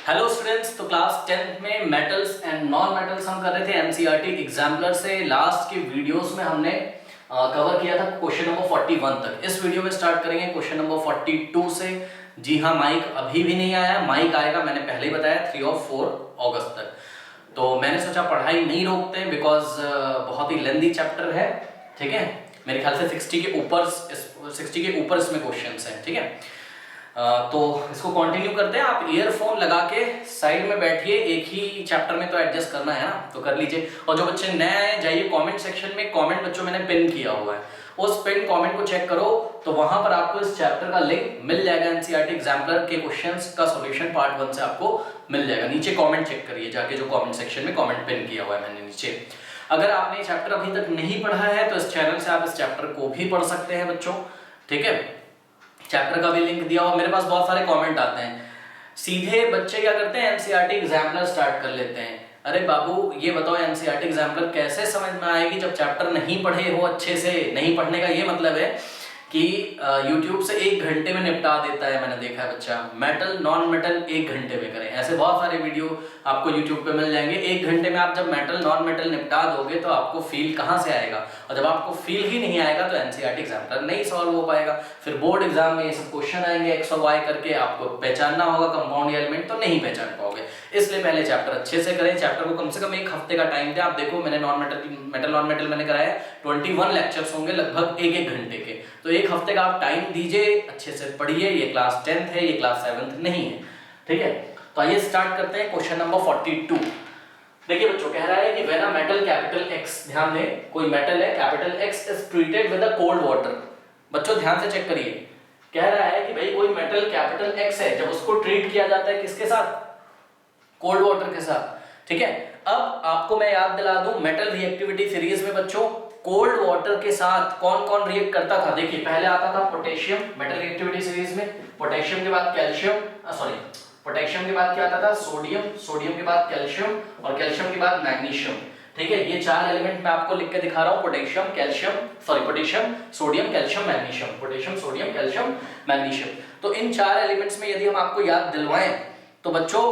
Hello students, तो class 10th में metals and non metals हम कर रहे थे एनसीईआरटी एग्जाम्पलर से। लास्ट के वीडियोस में हमने कवर किया था क्वेश्चन नंबर 41 तक। इस वीडियो में स्टार्ट करेंगे क्वेश्चन नंबर 42 से। जी हाँ, माइक अभी भी नहीं आया, माइक आएगा मैंने पहले ही बताया 3 और 4 अगस्त तक। तो मैंने सोचा पढ़ाई नहीं रोकते बिकॉज बहुत ही लेंदी चैप्टर है, ठीक है। मेरे ख्याल से 60 के ऊपर इसमें क्वेश्चंस हैं, ठीक है। तो इसको कंटिन्यू करते हैं। आप ईयरफोन लगा के साइड में बैठिए, एक ही चैप्टर में तो एडजस्ट करना है ना, तो कर लीजिए। और जो बच्चे नए आए जाइए कमेंट सेक्शन में, कमेंट बच्चों मैंने पिन किया हुआ है, उस पिन कमेंट को चेक करो तो वहां पर आपको इस चैप्टर का लिंक मिल जाएगा। एनसीईआरटी एग्जाम्पलर के क्वेश्चंस का सॉल्यूशन पार्ट 1 से आपको मिल जाएगा। नीचे कमेंट चेक करिए जाके, जो कमेंट सेक्शन में कमेंट पिन किया हुआ है मैंने नीचे। अगर आपने चैप्टर अभी तक नहीं पढ़ा है तो इस चैनल से आप इस चैप्टर को भी पढ़ सकते हैं बच्चों, ठीक है। चैप्टर का भी लिंक दिया हुआ। मेरे पास बहुत सारे कमेंट आते हैं, सीधे बच्चे क्या करते हैं एनसीईआरटी एग्जाम्पलर स्टार्ट कर लेते हैं। अरे बाबू ये बताओ एनसीईआरटी एग्जाम्पलर कैसे समझ में आएगी जब चैप्टर नहीं पढ़े हो अच्छे से। नहीं पढ़ने का ये मतलब है कि YouTube से 1 घंटे में निपटा देता है, मैंने देखा है बच्चा। मेटल नॉन मेटल 1 घंटे में करें, ऐसे बहुत सारे वीडियो आपको YouTube पे मिल जाएंगे। 1 घंटे में आप जब मेटल नॉन मेटल निपटा दोगे तो आपको फील कहाँ से आएगा, और जब आपको फील ही नहीं आएगा तो एनसीईआरटी एग्जाम्पलर नहीं सॉल्व हो पाएगा। फिर बोर्ड एग्जाम में ये सब क्वेश्चन आएंगे एक्स और वाई करके, आपको पहचानना होगा कंपाउंड एलिमेंट, तो नहीं पहचान पाओगे। इसलिए पहले चैप्टर अच्छे से करें। चैप्टर को कम से कम 1 हफ्ते का टाइम दें। आप देखो मैंने मेटल नॉन मेटल मैंने कराया 21 लेक्चर्स होंगे लगभग 1-1 घंटे के, तो 1 हफ्ते का आप टाइम दीजिए, अच्छे से पढ़िए। ये क्लास 10th है, ये क्लास 7th नहीं है, ठीक है। तो आइए स्टार्ट करते हैं क्वेश्चन नंबर 42। देखिए बच्चों, कह रहा है कि when a metal capital X, ध्यान दें कोई मेटल है capital X is treated with a cold water. बच्चों ध्यान से चेक करिए, कह रहा है कि भाई कोई मेटल कैपिटल X है, जब उसको ट्रीट किया जाता है किसके साथ, कोल्ड वाटर के साथ, ठीक है। अब आपको मैं याद दिला दूं, मेटल रिएक्टिविटी सीरीज में बच्चों कोल्ड वाटर के साथ कौन कौन रिएक्ट करता था। देखिए पहले आता था पोटेशियम, मेटल रिएक्टिविटी सीरीज में पोटेशियम के बाद कैल्शियम, पोटेशियम के बाद क्या आता था, सोडियम, सोडियम के बाद कैल्शियम, और कैल्शियम के बाद मैग्नीशियम, ठीक है। ये 4 एलिमेंट मैं आपको लिख के दिखा रहा हूं, potassium sodium calcium magnesium, potassium sodium calcium magnesium. तो इन 4 एलिमेंट्स में यदि हम आपको याद दिलवाएं तो बच्चों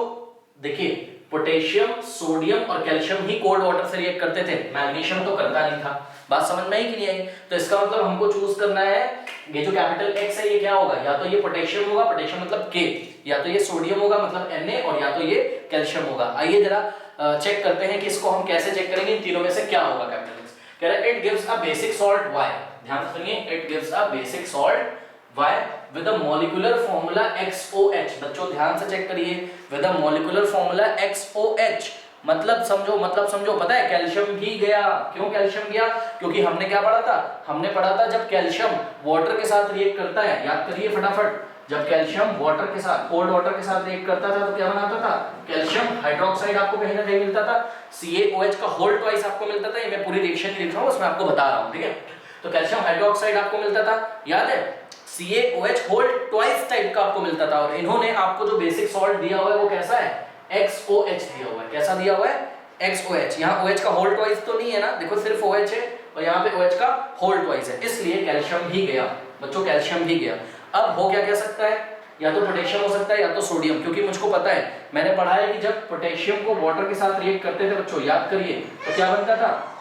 देखिए पोटेशियम सोडियम और कैल्शियम ही कोल्ड वाटर से रिएक्ट करते थे, मैग्नीशियम तो करता नहीं था। बात समझ में आई कि नहीं आई। तो इसका मतलब हमको चूज करना है, ये जो कैपिटल X है ये क्या होगा, या तो ये पोटेशियम होगा, पोटेशियम मतलब K, या तो ये सोडियम होगा मतलब Na, और या तो ये कैल्शियम होगा। आइए जरा चेक करते हैं कि इसको हम कैसे चेक करेंगे, इन तीनों में से क्या होगा कैपिटल X। कह रहा है it gives a basic salt Y, ध्यान से सुनिए, it gives a basic salt Y with a molecular formula XOH। बच्चों ध्यान से चेक करिए, with a molecular formula XOH मतलब समझो, पता है कैल्शियम भी गया। क्यों कैल्शियम गया, क्योंकि हमने क्या पढ़ा था, हमने पढ़ा था जब कैल्शियम वाटर के साथ रिएक्ट करता है, याद करिए फटाफट, जब कैल्शियम वाटर के साथ कोल्ड वाटर के साथ रिएक्ट करता था तो क्या बनाता था, कैल्शियम हाइड्रोक्साइड आपको कहीं ना कहीं मिलता था, CaOH का होल ट्वाइस आपको मिलता था। ये मैं पूरी रिएक्शन नहीं लिख रहा हूं, उसमें आपको बता रहा हूं, ठीक है। तो कैल्शियम हाइड्रोक्साइड आपको मिलता था, याद है, CaOH होल ट्वाइस टाइप का आपको मिलता था। और इन्होंने आपको जो बेसिक सॉल्ट दिया हुआ है वो कैसा है, XOH दिया हुआ है। कैसा दिया हुआ है, XOH। यहाँ OH का होल ट्वाइस तो नहीं है ना, देखो सिर्फ OH है और यहाँ पे OH का होल ट्वाइस है, इसलिए कैल्शियम भी गया बच्चों, कैल्शियम भी गया। अब हो क्या कह सकता है, या तो पोटेशियम हो सकता है या तो सोडियम, क्योंकि मुझको पता है, मैंने पढ़ा है कि जब पोटेशियम को वाटर के साथ रिएक्ट करते थे बच्चों, याद करिए, तो क्या बनता था,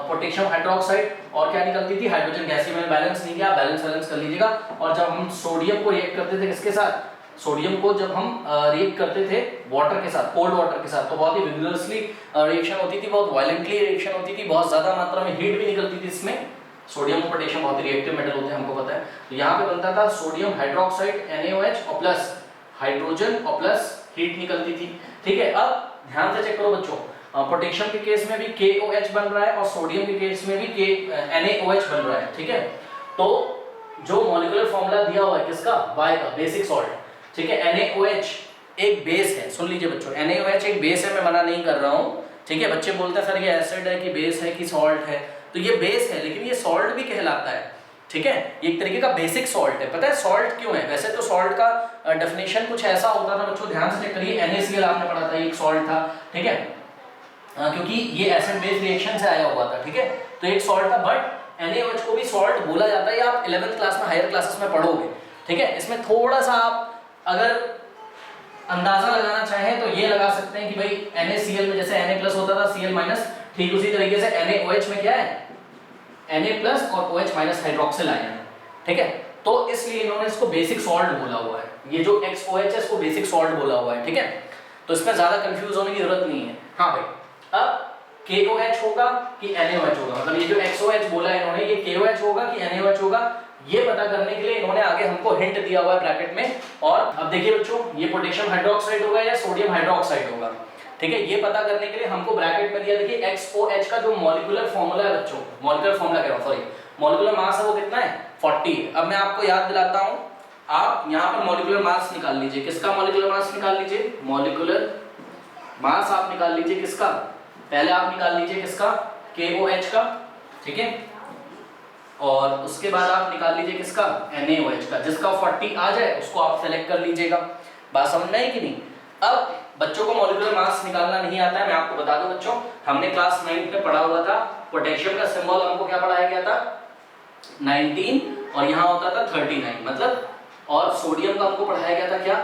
पोटेशियम हाइड्रोक्साइड, और क्या निकलती थी, हाइड्रोजन गैस। मैंने बैलेंस नहीं किया, बैलेंस कर लीजिएगा। और जब हम सोडियम को रिएक्ट करते थे किसके साथ, सोडियम को जब हम रिएक्ट करते थे वाटर के साथ, कोल्ड वाटर के साथ, तो बहुत ही विगरसली रिएक्शन होती थी, बहुत वायलेंटली रिएक्शन होती थी, बहुत ज्यादा मात्रा में हीट भी निकलती थी इसमें। सोडियम और पोटेशियम बहुत ही रिएक्टिव मेटल होते हैं, हमको पता है। तो यहाँ पे बनता था सोडियम हाइड्रोक्साइड NaOH और प्लस हाइड्रोजन और प्लस हीट निकलती थी, ठीक है। अब ध्यान से चेक करो बच्चों, पोटेशियम के केस में भी KOH बन रहा है और सोडियम के केस में भी NaOH बन रहा है, ठीक है। तो जो मॉलिक्यूलर फॉर्मूला दिया हुआ है किसका, Y का, बेसिक सॉल्ट, ठीक है। NaOH एक बेस है, सुन लीजिए बच्चों, NaOH एक बेस है, मैं मना नहीं कर रहा हूँ, ठीक है। बच्चे बोलते हैं सर ये एसिड है कि बेस है कि सॉल्ट है, तो ये बेस है लेकिन ये सॉल्ट भी कहलाता है, ठीक है। ये एक तरीके का बेसिक सॉल्ट है। पता है सॉल्ट क्यों है, वैसे तो सॉल्ट का डेफिनेशन कुछ ऐसा होता था बच्चों, ध्यान से चेक करिए, NaCl आपने पढ़ा था, एक सॉल्ट था, ठीक है, क्योंकि ये एसिड बेस रिएक्शन से आया हुआ था, ठीक है। तो एक सॉल्ट था, बट NaOH को भी सॉल्ट बोला जाता है, आप 11th क्लास में हायर क्लासेस में पढ़ोगे, ठीक है। इसमें थोड़ा सा आप अगर अंदाजा लगाना चाहे तो ये लगा सकते हैं कि भाई NaCl में जैसे Na+ होता था Cl-, ठीक उसी तरीके से NaOH में क्या है, Na+ और OH- हाइड्रोक्सिल आयन, ठीक है। तो इसलिए इन्होंने इसको बेसिक सॉल्ट बोला हुआ है, ये जो XOH है इसको बेसिक सॉल्ट बोला हुआ है, ठीक है। तो इसमें ज्यादा कंफ्यूज होने की जरूरत नहीं है। हाँ भाई, अब KOH होगा कि NaOH होगा, मतलब ये जो XOH बोला है इन्होंने, ये KOH होगा कि NaOH होगा, ये पता करने के लिए इन्होंने आगे हमको हिंट दिया हुआ है ब्रैकेट में। और अब देखिए बच्चों, ये पोटेशियम हाइड्रोक्साइड होगा या सोडियम हाइड्रोक्साइड होगा, ठीक है। ये पता करने के लिए हमको ब्रैकेट में दिया, देखिए XOH का जो मॉलिक्यूलर फार्मूला है बच्चों, मॉलिक्यूलर फार्मूला कह रहा हूं, सॉरी, मॉलिक्यूलर मास है वो कितना है, 40। अब मैं आपको याद दिलाता हूं, आप यहाँ पर मॉलिक्यूलर मास निकाल लीजिए। किसका मॉलिक्यूलर मास निकाल लीजिए, मॉलिक्यूलर मास आप निकाल लीजिए किसका, पहले आप निकाल लीजिए किसका, KOH का, ठीक है। और उसके बाद आप निकाल लीजिए किसका, NaOH का। जिसका 40 आ जाए उसको आप सेलेक्ट कर लीजिएगा। बात समझ में आई कि नहीं। अब बच्चों को मॉलिक्यूलर मास निकालना नहीं आता है, मैं आपको बता दूं बच्चों, हमने क्लास 9 में पढ़ा हुआ था, पोटेशियम का सिंबल हमको क्या पढ़ाया गया था, 19, और यहाँ होता था 39 मतलब, और सोडियम का हमको पढ़ाया गया था क्या,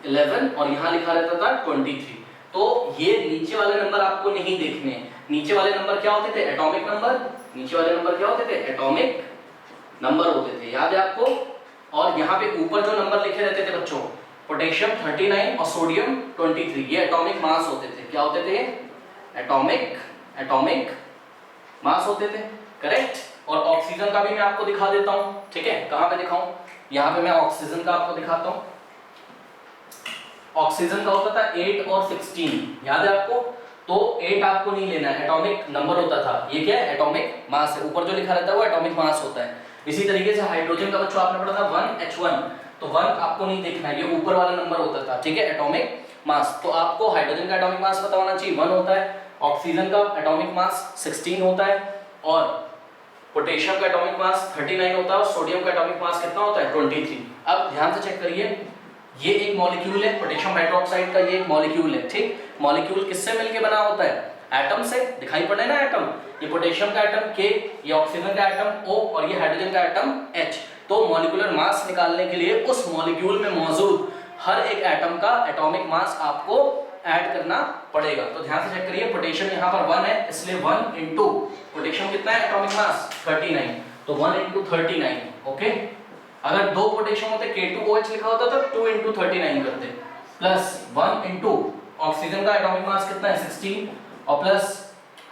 11, और यहाँ लिखा रहता था 23। तो ये नीचे वाले नंबर आपको नहीं देखने, नीचे वाले नंबर क्या होते थे, एटॉमिक नंबर, नीचे वाले नंबर क्या होते थे, एटॉमिक नंबर होते थे, याद है आपको। और यहाँ पे ऊपर जो नंबर लिखे रहते थे बच्चों, पोटेशियम 39 और सोडियम 23, ये एटॉमिक मास होते थे। क्या होते थे, एटॉमिक मास होते थे, करेक्ट। और ऑक्सीजन का भी मैं आपको दिखा देता हूं, ठीक है। कहां पे दिखाऊं, यहाँ पे मैं ऑक्सीजन का आपको दिखाता हूं। ऑक्सीजन का होता था 8 और 16, याद है आपको। तो 8 आपको नहीं लेना है, एटॉमिक नंबर होता था, ये क्या है, एटॉमिक मास है, ऊपर जो लिखा रहता है वो एटॉमिक मास होता है। इसी तरीके से हाइड्रोजन का बच्चों आपने पढ़ा था 1H1, तो 1 आपको नहीं देखना है, ये ऊपर वाला नंबर होता था, ठीक है, एटॉमिक मास। तो आपको हाइड्रोजन का एटॉमिक मास पता होना चाहिए, 1 होता है। ऑक्सीजन का एटॉमिक मास 16 होता है, और पोटेशियम का एटॉमिक मास 39 होता है, और सोडियम का एटॉमिक मास कितना होता है, 23। अब ध्यान से चेक करिए, ये एक मॉलिक्यूल है पोटेशियम हाइड्रोक्साइड का, ये एक मॉलिक्यूल है, ठीक। मॉलिक्यूल किससे मिलके बना होता है, एटम से, दिखाई पड़े ना एटम, ये पोटेशियम का एटम K, ये ऑक्सीजन का एटम O, और ये हाइड्रोजन का एटम H। तो मॉलिक्यूलर मास निकालने के लिए उस मॉलिक्यूल में मौजूद हर एक एटम का एटॉमिक मास आपको ऐड करना पड़ेगा। तो ध्यान से चेक करिए, पोटेशियम यहाँ पर 1 है, इसलिए 1 इंटू पोटेशियम कितना है, एटॉमिक मास 39, तो 1 इंटू 39, ओके। अगर 2 पोटेशियम होते, K2OH लिखा होता तो 2 इंटू 39 करते, प्लस 1 इंटू ऑक्सीजन का एटॉमिक मास कितना है, 16, और प्लस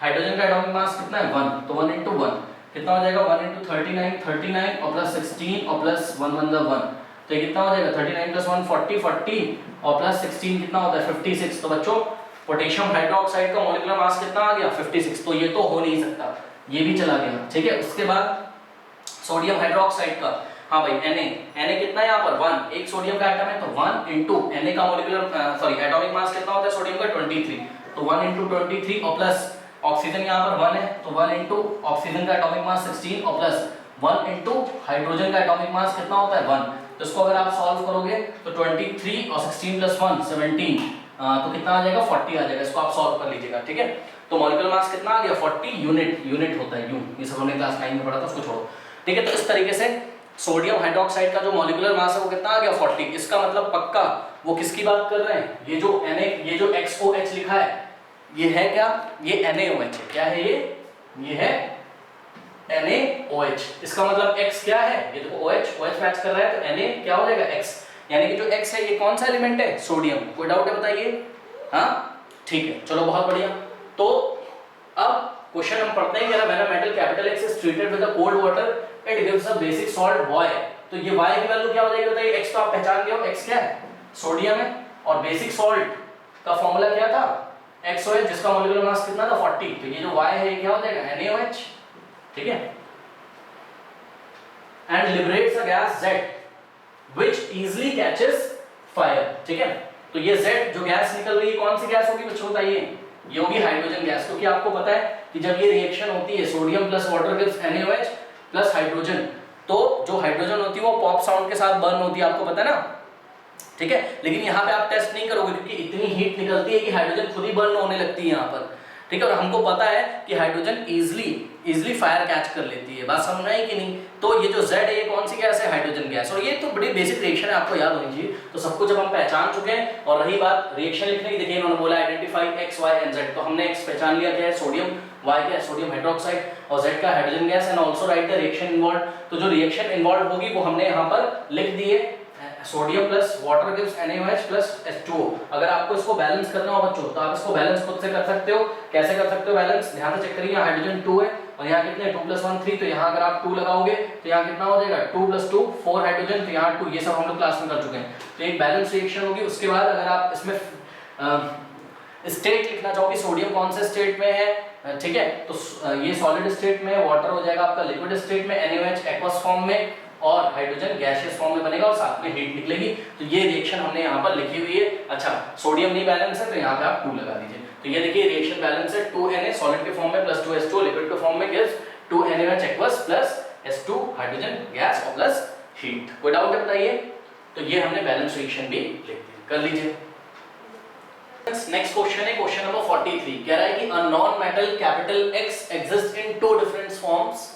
हाइड्रोजन का एटॉमिक मास कितना है, 1, तो 1 इंटू 1 कितना हो जाएगा, 1 इंटू 39, और प्लस 16, और प्लस 1 1 1, तो ये कितना हो जाएगा, 39 प्लस 1 40, और प्लस 16 कितना होता है, 56। तो बच्चों पोटेशियम हाइड्रोक्साइड का मॉलिक्यूलर मास कितना आ गया, 56। तो ये तो हो नहीं सकता, ये भी चला गया, ठीक है। उसके बाद सोडियम हाइड्रोक्साइड का, हाँ भाई Na कितना है यहाँ पर 1, एक सोडियम का एटम है, तो 1 इंटू Na का मॉलिक्यूलर सॉरी एटॉमिक मास कितना होता है सोडियम का, 23, तो 1 इंटू 23, और प्लस ऑक्सीजन यहाँ पर 1 है, तो 1 इंटू ऑक्सीजन का एटॉमिक मास 16, और प्लस 1 इंटू हाइड्रोजन का एटॉमिक मास कितना होता है, 1। तो इसको अगर आप सॉल्व करोगे तो 23 और 16 प्लस 1 17, तो कितना आ जाएगा, 40 आ जाएगा। इसको आप सॉल्व कर लीजिएगा, ठीक है। तो मॉलिक्यूलर मास कितना आ गया, 40 यूनिट होता है, यू, ये सब हमने क्लास 9 में पढ़ा था, उसको छोड़ो, ठीक है। तो इस तरीके से सोडियम हाइड्रोक्साइड का जो मॉलिक्यूलर मास है वो कितना आ गया, 40। इसका मतलब पक्का वो किसकी बात कर रहे हैं, ये जो ये जो XOH लिखा है, ये है क्या, ये NaOH है, क्या है ये है NaOH। इसका मतलब X क्या है, ये देखो OH मैच कर रहा है, तो Na क्या हो जाएगा, X, यानी कि जो X है ये कौन सा एलिमेंट है, सोडियम। कोई डाउट है बताइए, हाँ ठीक है, चलो बहुत बढ़िया। तो अब क्वेश्चन हम पढ़ते हैं कि when a metal capital X is treated with a cold water it gives a basic salt Y। तो ये Y की वैल्यू क्या हो जाएगी बताइए, X तो आप पहचान गए हो, X क्या है, सोडियम है, और बेसिक सॉल्ट का फॉर्मूला क्या था, XOH, जिसका मॉलिक्यूलर मास कितना था, 40। तो ये जो Y है ये क्या हो जाएगा, NaOH, ठीक है। And liberates a gas Z which easily catches fire, ठीक है। तो ये Z जो गैस निकल रही है कौन सी गैस होगी बच्चों बताइए, ये होगी हाइड्रोजन गैस, क्योंकि आपको पता है कि जब ये रिएक्शन होती है sodium plus water gives NaOH plus hydrogen, तो जो हाइड्रोजन होती है वो पॉप साउंड के साथ बर्न होती है, आपको पता है ना, ठीक है। लेकिन यहाँ पे आप टेस्ट नहीं करोगे क्योंकि इतनी हीट निकलती है कि हाइड्रोजन खुद ही बर्न होने लगती है यहाँ पर, ठीक है, और हमको पता है कि हाइड्रोजन इजिली फायर कैच कर लेती है, बात समझ में आई कि नहीं। तो ये जो Z है ये कौन सी गैस है, हाइड्रोजन गैस। और ये तो बड़ी बेसिक रिएक्शन है, आपको याद होनी चाहिए। तो सब कुछ जब हम पहचान चुके हैं, और रही बात रिएक्शन लिखने की, देखिए इन्होंने बोला identify X, Y and Z, तो हमने X पहचान लिया क्या है, सोडियम, Y क्या है, सोडियम हाइड्रोक्साइड, और Z का hydrogen gas, and also right the reaction involve. तो जो रिएक्शन इन्वॉल्व होगी वो हमने यहाँ पर लिख दी है, sodium plus water gives NaOH plus H2O। अगर आपको इसको बैलेंस करना हो बच्चों, तो आप इसको बैलेंस खुद से कर सकते हो। कैसे कर सकते हो बैलेंस, ध्यान से चेक करिए, हाइड्रोजन 2 है और यहाँ कितने 2 + 1 3, तो यहाँ अगर आप 2 लगाओगे तो यहाँ कितना हो जाएगा 2 + 2 4 हाइड्रोजन, तो यहाँ 2, ये सब हम लोग क्लास में कर चुके हैं। तो एक बैलेंस रिएक्शन होगी। उसके बाद अगर आप इसमें स्टेट लिखना चाहोगे, सोडियम कौन से स्टेट में है, ठीक है, तो ये सॉलिड स्टेट में, वाटर हो जाएगा आपका लिक्विड स्टेट में, NaOH एक्वस फॉर्म में, और हाइड्रोजन गैसियस फॉर्म में बनेगा और साथ में हीट निकलेगी। तो ये रिएक्शन हमने यहाँ पर लिखी हुई है। अच्छा, सोडियम नहीं बैलेंस है तो यहाँ पे आप 2 लगा दीजिए। तो ये देखिए रिएक्शन बैलेंस है, 2Na सॉलिड के फॉर्म में प्लस 2H2 लिक्विड के फॉर्म में gives 2NaOH aqueous plus H2 hydrogen gas और प्लस हीट। कोई डाउट है बताइए। तो ये हमने बैलेंस रिएक्शन भी लिख दी, कर लीजिए। नेक्स्ट क्वेश्चन है क्वेश्चन नंबर 43, कह रहा है कि a non metal capital X exist in 2 different forms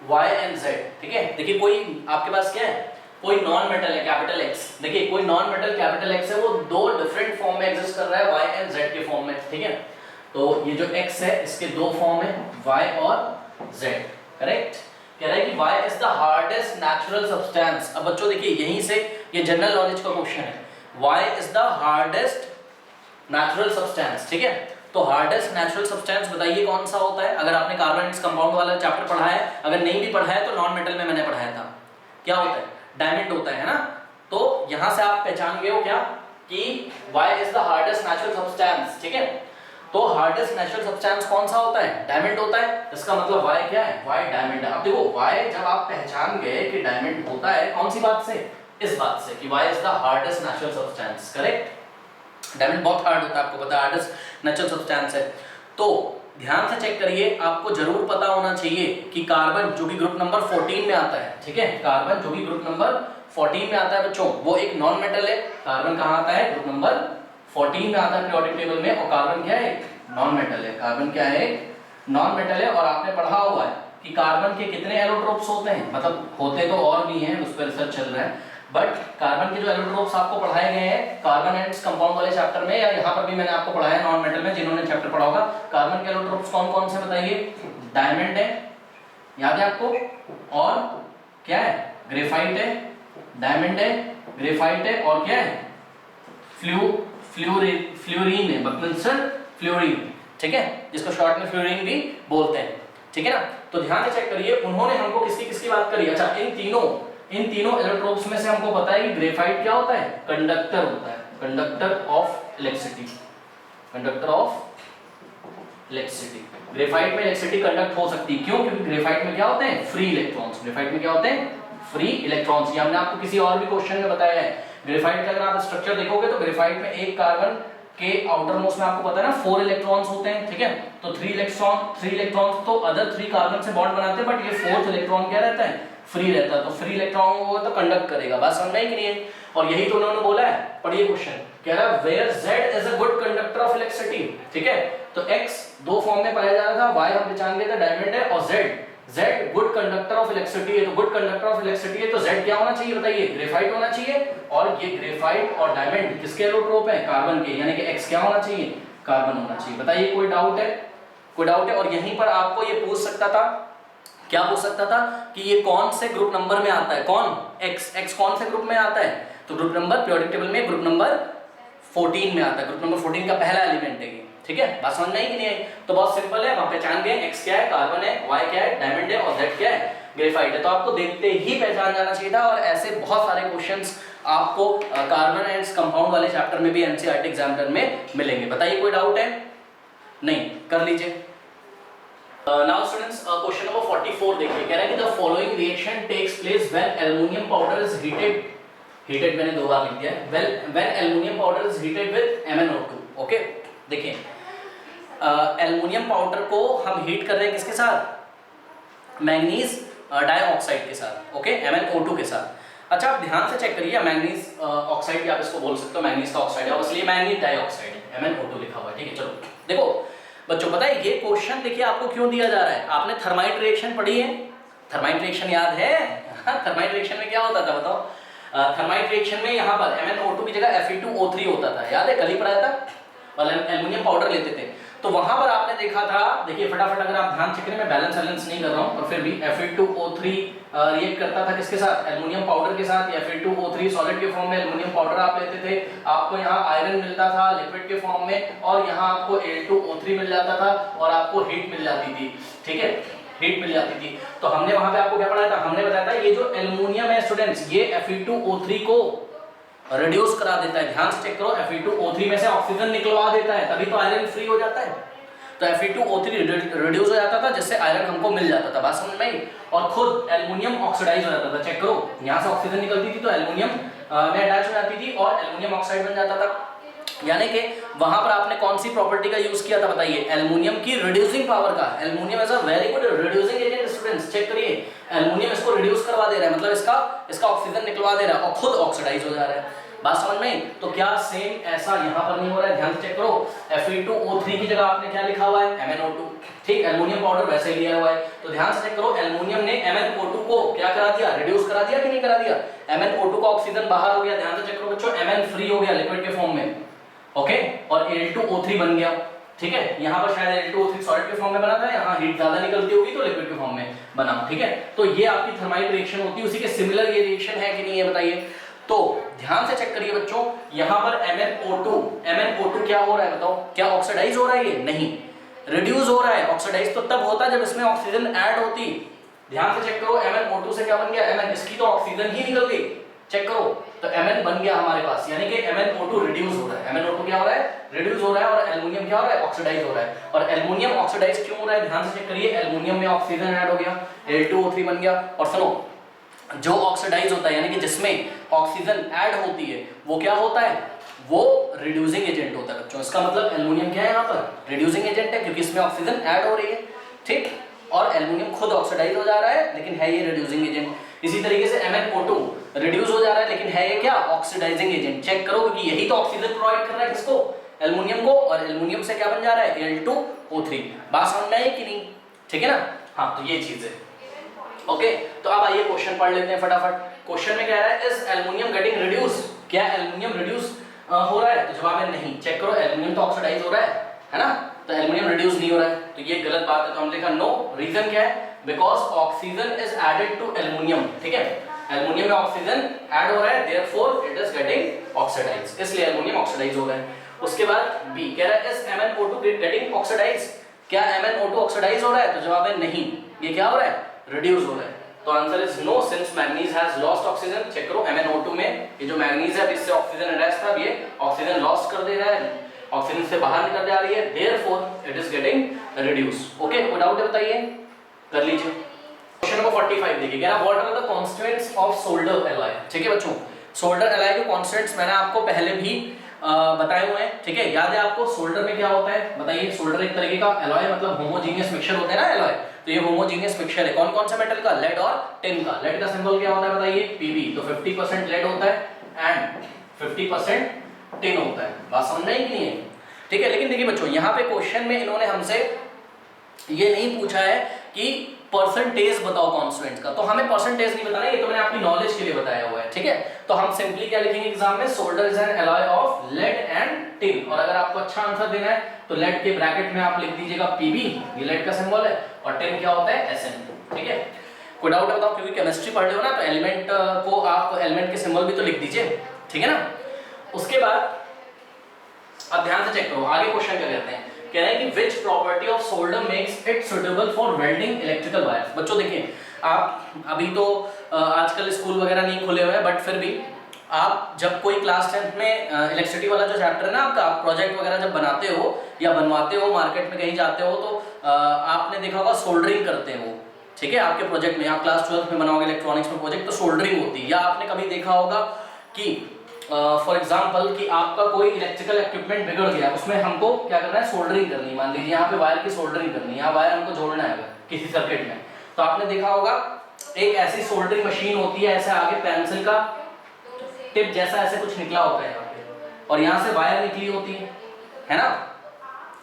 Y and Z। ठीक है, देखिए कोई आपके पास क्या है, कोई नॉन मेटल है कैपिटल X, देखिए कोई नॉन मेटल कैपिटल X है, वो 2 डिफरेंट फॉर्म में एग्जिस्ट कर रहा है, Y एंड Z के फॉर्म में। ठीक है, तो ये जो X है इसके 2 फॉर्म है, Y और Z। करेक्ट, कह रहा है कि Y is the hardest natural substance. अब बच्चों देखिए यहीं से ये जनरल नॉलेज का क्वेश्चन है, Y is the hardest natural substance. ठीक है, तो हार्डेस्ट नेचुरल सब्सटेंस बताइए कौन सा होता है। अगर आपने कार्बन कंपाउंड वाला चैप्टर पढ़ा है, अगर नहीं भी पढ़ा है तो नॉन मेटल में मैंने पढ़ाया था, क्या होता है, डायमंड होता है ना। तो यहां से आप पहचान गए हो क्या कि Y is the hardest natural substance. ठीक है, तो हार्डेस्ट नेचुरल सब्सटेंस कौन सा होता है, डायमंड होता है। इसका मतलब Y क्या है, Y डायमंड है। अब देखो Y जब आप पहचान गए कि डायमंड होता है, कौन सी बात से, इस बात से कि Y is the hardest natural substance. Correct, diamond बहुत हार्ड होता है, आपको पता है, हार्डेस्ट नेचुरल सब्सटेंस है। तो ध्यान से चेक करिए, आपको जरूर पता होना चाहिए कि कार्बन जो कि ग्रुप नंबर 14 में आता है, ठीक है, कार्बन जो कि ग्रुप नंबर 14 में आता है बच्चों, वो एक नॉन मेटल है। कार्बन कहाँ आता है, ग्रुप नंबर 14 में आता है पीरियोडिक टेबल में, और कार्बन क्या है, नॉन मेटल है। कार्बन क्या है, नॉन मेटल है। और आपने पढ़ा हुआ है कि कार्बन के कितने एलोट्रोप्स होते हैं, मतलब होते तो और भी हैं, उस पर रिसर्च चल रहा है, बट कार्बन के जो एलोट्रोप्स आपको पढ़ाए गए हैं कार्बन एंड्स कंपाउंड वाले चैप्टर में, या यहाँ पर भी मैंने आपको पढ़ाया नॉन मेटल में, जिन्होंने चैप्टर पढ़ा होगा, कार्बन के एलोट्रोप्स कौन कौन से बताइए, डायमंड है, याद है आपको, और क्या है, ग्रेफाइट है, डायमंड है, ग्रेफाइट है, और क्या है, फ्लोरीन है, बकमिंस्टर फ्लोरीन। ठीक है, जिसको शॉर्ट में फ्लोरीन भी बोलते हैं। ठीक है ना, तो ध्यान से चेक करिए, उन्होंने हमको किसकी किसकी बात करी। अच्छा, इन तीनों एलोट्रोप्स में से हमको पता है कि ग्रेफाइट क्या होता है, कंडक्टर होता है, conductor of electricity, conductor of electricity. Graphite में इलेक्ट्रिसिटी कंडक्ट हो सकती है, क्यों, क्योंकि ग्रेफाइट में क्या होते हैं, फ्री इलेक्ट्रॉन्स। ग्रेफाइट में क्या होते हैं, फ्री इलेक्ट्रॉन्स। ये हमने आपको किसी और भी क्वेश्चन में बताया है। ग्रेफाइट का अगर आप स्ट्रक्चर देखोगे तो ग्रेफाइट में एक कार्बन के आउटर मोस्ट में आपको पता है ना 4 इलेक्ट्रॉन्स होते हैं। ठीक है, तो 3 इलेक्ट्रॉन्स तो अदर 3 कार्बन से बॉन्ड बनाते हैं, बट ये 4th इलेक्ट्रॉन क्या रहता है, फ्री रहता है। तो फ्री इलेक्ट्रॉन वो तो कंडक्ट करेगा, बात समझ में आई कि नहीं है। और यही तो उन्होंने बोला है, पढ़िए क्वेश्चन, कह रहा है where Z is a good conductor of electricity. ठीक है, तो X 2 फॉर्म में पाया जा रहा था, Y हम पहचान गए थे डायमंड है, और Z good conductor of electricity है। तो गुड कंडक्टर ऑफ इलेक्ट्रिसिटी है तो Z क्या होना चाहिए बताइए, ग्रेफाइट होना चाहिए। और ये ग्रेफाइट और डायमंड किसके एलोट्रोप है, कार्बन के, यानी कि X क्या होना चाहिए, कार्बन होना चाहिए। बताइए कोई डाउट है, कोई डाउट है। और यहीं पर आपको ये पूछ सकता था, क्या पूछ सकता था कि ये कौन से ग्रुप नंबर में आता है, कौन, X कौन से ग्रुप में आता है, तो ग्रुप नंबर पीरियोडिक टेबल में ग्रुप नंबर 14 में आता है। ग्रुप नंबर 14 का पहला एलिमेंट है ये। ठीक है, बात समझ में आई कि नहीं आई। तो बहुत सिंपल है, वहां पहचान गए X क्या है, कार्बन है, Y क्या है, डायमंड है, और Z क्या है, ग्रेफाइट है। तो आपको देखते ही पहचान जाना चाहिए था। और ऐसे बहुत सारे क्वेश्चंस आपको कार्बन एंड कंपाउंड वाले चैप्टर में भी एनसीईआरटी एग्जामिनर में मिलेंगे। बताइए कोई डाउट है, नहीं, कर लीजिए। नाउ स्टूडेंट्स, क्वेश्चन नंबर 44 देखिए, कह रहा है कि the following reaction takes place when aluminium powder is heated मैंने 2 बार लिख दिया है, when aluminium powder is heated with MnO2। Okay, देखिए एल्युमिनियम पाउडर को हम हीट कर रहे हैं किसके साथ, मैंगनीज डाइऑक्साइड के साथ। ओके, MnO2 के साथ। अच्छा, आप ध्यान से चेक करिए, मैंगनीज ऑक्साइड भी आप इसको बोल सकते हो, मैंगनीज का ऑक्साइड है, इसलिए मैंगनीज डाइऑक्साइड है, MnO2 लिखा हुआ है। ठीक है, चलो देखो, बच्चों पता है ये क्वेश्चन देखिए आपको क्यों दिया जा रहा है, आपने थर्माइट रिएक्शन पढ़ी है, थर्माइट रिएक्शन याद है? थर्माइट रिएक्शन में क्या होता था बताओ? थर्माइट रिएक्शन में यहाँ पर MnO2 की जगह Fe2O3 होता था, याद है? कल ही पढ़ाया था। और एल्युमिनियम पाउडर लेते थे, तो वहां पर आपने देखा था, देखिए फटाफट अगर आप ध्यान चेक करें, मैं बैलेंस नहीं कर रहा हूं, और फिर भी Fe2O3 रिएक्ट करता था किसके साथ? एल्युमिनियम पाउडर के साथ। Fe2O3 सॉलिड के फॉर्म में, एल्युमिनियम पाउडर आप लेते थे, आपको यहाँ आयरन मिलता था लिक्विड के फॉर्म में, और यहाँ आपको Al2O3 मिल जाता था, और आपको हीट मिल जाती थी, ठीक है, हीट मिल जाती थी। तो हमने वहां पे आपको क्या पढ़ाया था? हमने बताया था ये जो एल्युमिनियम है स्टूडेंट्स, ये Fe2O3 को रिड्यूस करा देता है। ध्यान से चेक करो, Fe2O3 में से ऑक्सीजन निकलवा देता है, तभी तो आयरन फ्री हो जाता है। तो Fe2O3 रिड्यूस हो जाता था, जिससे आयरन हमको मिल जाता था, बात समझ में आई? और खुद एल्युमिनियम ऑक्सीडाइज हो जाता था। चेक करो, यहाँ से ऑक्सीजन निकलती थी तो एल्युमिनियम में अटैच हो जाती थी और एल्युमिनियम ऑक्साइड बन जाता था। यानी कि वहां पर आपने कौन सी प्रॉपर्टी का यूज किया था बताइए? एल्युमिनियम की रिड्यूसिंग पावर का। Aluminium is a very good reducing agent students, check करिए, एल्युमिनियम इसको रिड्यूस करवा दे रहा है, मतलब इसका ऑक्सीजन निकलवा दे रहा है और खुद ऑक्सीडाइज हो जा रहा है। बात समझ में? तो क्या सेम ऐसा यहाँ पर नहीं हो रहा है? ध्यान से चेक करो, Fe2O3 की जगह आपने क्या लिखा हुआ है? MnO2, ठीक, एल्युमिनियम पाउडर वैसे ही लिया हुआ है। तो ध्यान से चेक करो, एल्युमिनियम ने MnO2 को क्या करा दिया? रिड्यूस करा दिया कि नहीं करा दिया? MnO2 का ऑक्सीजन बाहर हो गया, ध्यान से चेक करो बच्चों, Mn फ्री हो गया लिक्विड के फॉर्म में, ओके, और Al2O3 बन गया, ठीक है। यहाँ पर शायद Al2O3 सॉलिड के फॉर्म में बना था, यहाँ हीट ज्यादा निकलती होगी तो लिक्विड के फॉर्म में बना, ठीक है। तो ये आपकी थर्माइट रिएक्शन होती है, उसी के सिमिलर ये रिएक्शन है कि नहीं है बताइए? तो ध्यान से चेक करिए बच्चों, यहाँ पर MnO2 क्या हो रहा है बताओ? क्या ऑक्सीडाइज हो रहा है? ये नहीं, रिड्यूस हो रहा है। ऑक्सीडाइज तो तब होता है जब इसमें ऑक्सीजन ऐड होती। ध्यान से चेक करो, MnO2 से क्या बन गया? Mn, इसकी तो ऑक्सीजन ही निकल गई, चेक करो, तो Mn बन गया हमारे पास, यानी कि MnO2 रिड्यूस हो रहा है। MnO2 क्या हो रहा है? रिड्यूस हो रहा है, और एल्युमिनियम क्या हो रहा है? ऑक्सीडाइज हो रहा है। और एल्युमिनियम ऑक्सीडाइज क्यों हो रहा है? ध्यान से चेक करिए, एल्युमिनियम में ऑक्सीजन ऐड हो गया, Al2O3 बन गया। और सुनो, जो ऑक्सीडाइज होता है यानी कि जिसमें ऑक्सीजन ऐड होती है, वो क्या होता है? वो रिड्यूसिंग एजेंट होता है बच्चों। इसका मतलब एल्युमिनियम क्या है यहाँ पर? रिड्यूसिंग एजेंट है, क्योंकि इसमें ऑक्सीजन ऐड हो रही है, ठीक, और एल्युमिनियम खुद ऑक्सीडाइज हो जा रहा है, लेकिन है ये रिड्यूसिंग एजेंट। इसी तरीके से MnO2 रिड्यूस हो जा रहा है, लेकिन है ये क्या? Oxidising agent. चेक करो, क्योंकि यही तो ऑक्सीजन प्रोवाइड कर रहा है किसको? एल्युमिनियम को, और एल्युमिनियम से क्या बन जा रहा है? Al2O3। बात समझ में आई कि नहीं? ठीक है ना? हाँ, तो ये चीज है, ओके। तो अब आइए क्वेश्चन पढ़ लेते हैं फटाफट। क्वेश्चन में क्या है? Is aluminium getting reduce? क्या एल्युमिनियम रिड्यूस हो रहा है? तो जवाब है नहीं। चेक करो, एल्युमिनियम तो ऑक्सीडाइज हो रहा है ना, तो एल्युमिनियम रिड्यूस नहीं हो रहा है, तो ये गलत बात है। तो हम लिखा नो। रीजन क्या है? Because oxygen is added to aluminium, ठीक है, एल्युमिनियम में ऑक्सीजन ऐड हो रहा है, therefore it is getting oxidise, इसलिए एल्युमिनियम ऑक्सीडाइज हो रहा है। उसके बाद बी कह रहा है इज MnO2 गेटिंग ऑक्सीडाइज? क्या MnO2 ऑक्सीडाइज हो रहा है? तो जवाब है नहीं, ये क्या हो रहा है? रिड्यूस हो रहा है। तो answer is no, since manganese has lost oxygen. Check करो, MnO2 में ये जो मैग्नीज है, इससे ऑक्सीजन अटैच था, ये ऑक्सीजन लॉस्ट कर दे रहा है, ऑक्सीजन से बाहर निकल जा रही है, therefore it is getting reduce. Okay, कोई डाउट है बताइए? कर लीजिए। क्वेश्चन नंबर 45 देखिए, क्या what are the constants of solder alloy? ठीक है बच्चों, सोल्डर एलॉय के कांस्टेंट्स मैंने आपको पहले भी बताए हुए हैं, ठीक है, याद है आपको? सोल्डर में क्या होता है बताइए? सोल्डर एक तरीके का एलॉय, मतलब होमोजेनियस मिक्सचर होता है ना एलॉय, तो ये होमोजेनियस मिक्सचर है। कौन कौन सा मेटल का? लेड और टिन का। लेड का सिंबल क्या होता है बताइए? Pb, तो 50% लेड होता है एंड 50% टिन होता है। बात समझ में आई कि नहीं है? ठीक है, लेकिन देखिए बच्चों, यहाँ पे क्वेश्चन में इन्होंने हमसे ये नहीं पूछा है कि परसेंटेज बताओ कांस्टेंट का, तो हमें परसेंटेज नहीं बताना, ये तो मैंने आपकी नॉलेज के लिए बताया हुआ है, ठीक है। तो हम सिंपली क्या लिखेंगे एग्जाम में? Solder is an alloy of lead and tin. और अगर आपको अच्छा आंसर देना है तो लेड के ब्रैकेट में आप लिख दीजिएगा Pb, ये लेड का सिंबल है, और टिन क्या होता है? Sn, ठीक है। कोई डाउट है बताओ? क्योंकि केमिस्ट्री पढ़ रहे हो ना, तो एलिमेंट को आप एलिमेंट के सिंबल भी तो लिख दीजिए, ठीक है ना। उसके बाद अब ध्यान से चेक करो, आगे क्वेश्चन क्या कहते हैं? कह रहे हैं कि which property of solder makes it suitable for welding electrical wires? बच्चों देखिए, आप अभी तो आजकल स्कूल वगैरह नहीं खुले हुए हैं, बट फिर भी आप जब कोई क्लास 10th में इलेक्ट्रिसिटी वाला जो चैप्टर है ना आपका, प्रोजेक्ट वगैरह जब बनाते हो या बनवाते हो, मार्केट में कहीं जाते हो, तो आपने देखा होगा सोल्डरिंग करते हैं वो, ठीक है, आपके प्रोजेक्ट में। आप क्लास 12th में बनाओगे इलेक्ट्रॉनिक्स में प्रोजेक्ट, तो सोल्डरिंग होती है। या आपने कभी देखा होगा कि फॉर एग्जाम्पल कि आपका कोई इलेक्ट्रिकल इक्विपमेंट बिगड़ गया, उसमें हमको क्या करना है? सोल्डरिंग करनी है। मान लीजिए यहाँ पे वायर की सोल्डरिंग करनी है, यहाँ वायर हमको जोड़ना है किसी सर्किट में, तो आपने देखा होगा एक ऐसी सोल्डरिंग मशीन होती है, ऐसे आगे पेंसिल का टिप जैसा ऐसे कुछ निकला होता है यहाँ पे, और यहाँ से वायर निकली होती है ना।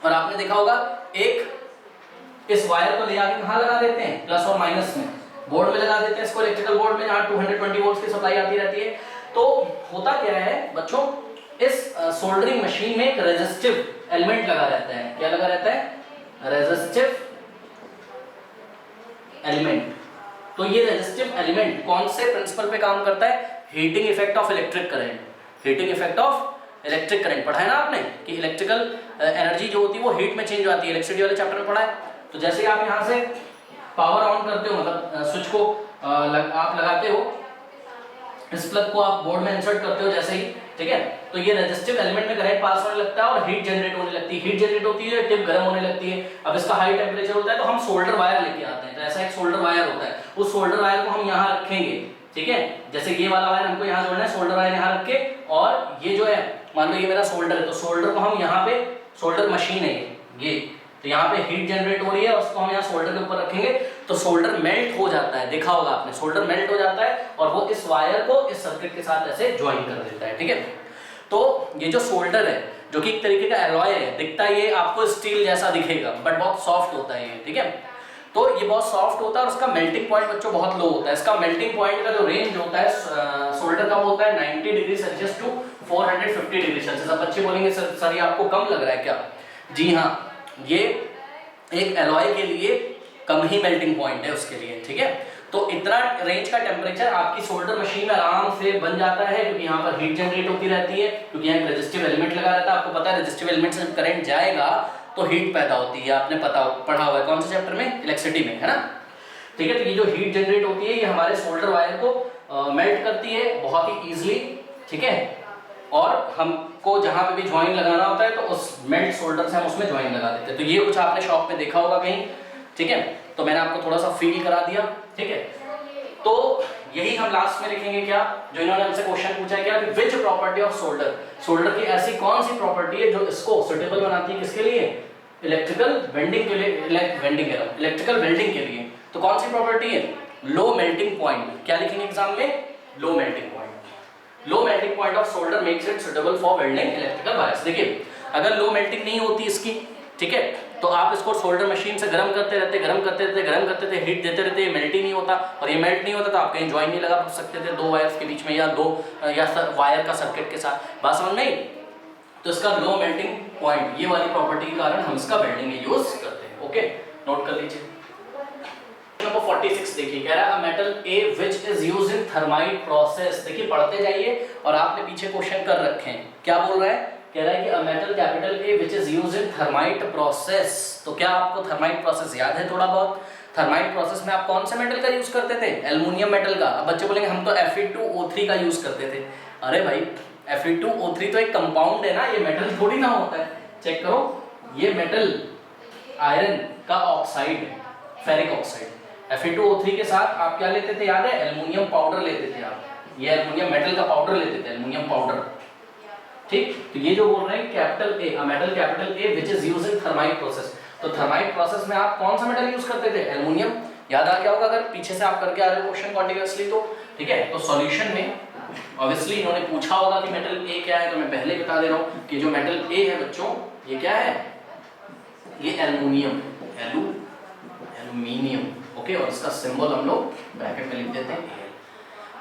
और आपने देखा होगा एक इस वायर को ले आके कहाँ लगा देते हैं, प्लस और माइनस में बोर्ड में लगा देते हैं इसको, इलेक्ट्रिकल बोर्ड में, जहाँ 220 वोल्ट की सप्लाई आती रहती है। तो होता क्या है बच्चों, इस सोल्डरिंग मशीन में एक रेजिस्टिव एलिमेंट लगा रहता है। क्या लगा रहता है? Resistive element. तो ये रेजिस्टिव एलिमेंट कौन से प्रिंसिपल पे काम करता है? Heating effect of electric current. Heating effect of electric current पढ़ा है ना आपने कि इलेक्ट्रिकल एनर्जी जो होती है वो हीट में चेंज होती है, इलेक्ट्रिसिटी वाले चैप्टर में पढ़ा है। तो जैसे ही आप यहाँ से पावर ऑन करते हो, मतलब स्विच को आप लगाते हो, इस प्लग को आप बोर्ड में इंसर्ट करते हो जैसे ही, ठीक है, तो ये रेजिस्टिव एलिमेंट में करंट पास होने लगता है और हीट जनरेट होने लगती है। हीट जनरेट होती है, टिप गर्म होने लगती है। अब इसका हाई टेम्परेचर होता है तो हम सोल्डर वायर लेके आते हैं। तो ऐसा एक सोल्डर वायर होता है, उस सोल्डर वायर को हम यहाँ रखेंगे, ठीक है, जैसे ये वाला वायर हमको यहाँ जोड़ना है, सोल्डर वायर यहाँ रख के, और ये जो है मान लो ये मेरा सोल्डर है, तो सोल्डर को हम यहाँ पे, सोल्डर मशीन है ये, तो यहाँ पे हीट जनरेट हो रही है, उसको हम यहाँ सोल्डर के ऊपर रखेंगे तो सोल्डर मेल्ट हो जाता है। देखा होगा आपने, सोल्डर मेल्ट हो जाता है और वो इस वायर को इस सर्किट के साथ ऐसे ज्वाइन कर देता है, ठीक है। तो ये जो सोल्डर है, जो कि एक तरीके का एलॉय है, दिखता है ये आपको स्टील जैसा दिखेगा बट बहुत सॉफ्ट होता है ये, ठीक है। तो ये बहुत सॉफ्ट होता है और उसका मेल्टिंग पॉइंट बच्चों बहुत लो होता है। इसका मेल्टिंग पॉइंट का जो रेंज होता है सोल्डर का, वो होता है 90 degree Celsius to 450 degree Celsius. अब बच्चे बोलेंगे सर ये आपको कम लग रहा है क्या? जी हाँ, ये एक एलॉय के लिए कम ही मेल्टिंग पॉइंट है उसके लिए, ठीक है। तो इतना रेंज का टेम्परेचर आपकी सोल्डर मशीन में आराम से बन जाता है, क्योंकि यहाँ पर हीट जनरेट होती रहती है, क्योंकि यहाँ रेजिस्टिव एलिमेंट लगा रहता है। आपको पता है रेजिस्टिव एलिमेंट से जब करंट जाएगा तो हीट पैदा होती है, आपने पढ़ा हुआ है कौन से चैप्टर में? इलेक्ट्रिसिटी में, है ना, ठीक है। तो ये जो हीट जनरेट होती है ये हमारे सोल्डर वायर को मेल्ट करती है बहुत ही ईजिली, ठीक है। और हमको जहां पे भी ज्वाइन लगाना होता है तो उस मेल्ट सोल्डर से हम उसमें ज्वाइन लगा देते हैं। तो ये कुछ आपने शॉप पे देखा होगा कहीं, ठीक है। तो मैंने आपको थोड़ा सा फील करा दिया, ठीक है। तो यही हम लास्ट में लिखेंगे क्या, जो इन्होंने हमसे क्वेश्चन पूछा है क्या, कि which property of solder, solder की ऐसी कौन सी प्रॉपर्टी है जो इसको सुटेबल बनाती है किसके लिए? इलेक्ट्रिकल वेल्डिंग के लिए, इलेक्ट्रिकल वेल्डिंग के लिए। तो कौन सी प्रॉपर्टी है? Low melting point. क्या लिखेंगे एग्जाम में? Low melting point. Low melting point of solder makes it suitable for welding electrical wires. देखिए अगर लो मेल्टिंग नहीं होती इसकी, ठीक है, तो आप इसको सोल्डर मशीन से गर्म करते रहते, हीट देते रहते, ये मेल्ट ही नहीं होता, और ये मेल्ट नहीं होता तो आप कहीं ज्वाइन नहीं लगा सकते थे दो वायर्स के बीच में, या वायर का सर्किट के साथ। बात समझ में आई? तो इसका लो मेल्टिंग पॉइंट, ये वाली प्रॉपर्टी के कारण हम इसका वेल्डिंग में यूज करते हैं। ओके, नोट कर लीजिए। नंबर 46 देखिए, कह रहा है metal A which is used in thermite process. देखिए पढ़ते जाइए, और आपने पीछे क्वेश्चन कर रखे हैं। क्या बोल रहा है? कह रहा है कि a metal capital A which is used in thermite process. तो क्या आपको थर्माइट प्रोसेस याद है थोड़ा बहुत? थर्माइट प्रोसेस में आप कौन से मेटल का यूज करते थे? एल्युमिनियम मेटल का। अब बच्चे बोलेंगे हम तो Fe2O3 का यूज करते थे। अरे भाई Fe2O3 तो एक कंपाउंड है ना, ये मेटल थोड़ी ना होता है। चेक करो, ये मेटल आयरन का ऑक्साइड है, फेरिक ऑक्साइड। Fe2O3 के साथ आप क्या लेते थे याद है? एल्युमिनियम पाउडर लेते थे आप, ये एल्युमिनियम मेटल का पाउडर लेते थे, एल्युमिनियम पाउडर, ठीक। तो ये जो बोल रहे हैं capital A, a metal capital A which is used in thermite process. तो थर्माइट प्रोसेस में आप कौन सा मेटल यूज करते थे? एल्युमिनियम। याद आ गया होगा अगर पीछे से आप करके आ रहे हो क्वेश्चन कॉन्टिन्यूअसली तो, ठीक है। तो सॉल्यूशन में ऑब्वियसली इन्होंने पूछा होगा कि मेटल ए क्या है, तो मैं पहले बता दे रहा हूं कि जो मेटल ए है बच्चों, ये क्या है? ये एल्युमिनियम, एल्युमिनियम, ओके। और इसका सिंबल हम लोग ब्रैकेट में लिख देते हैं।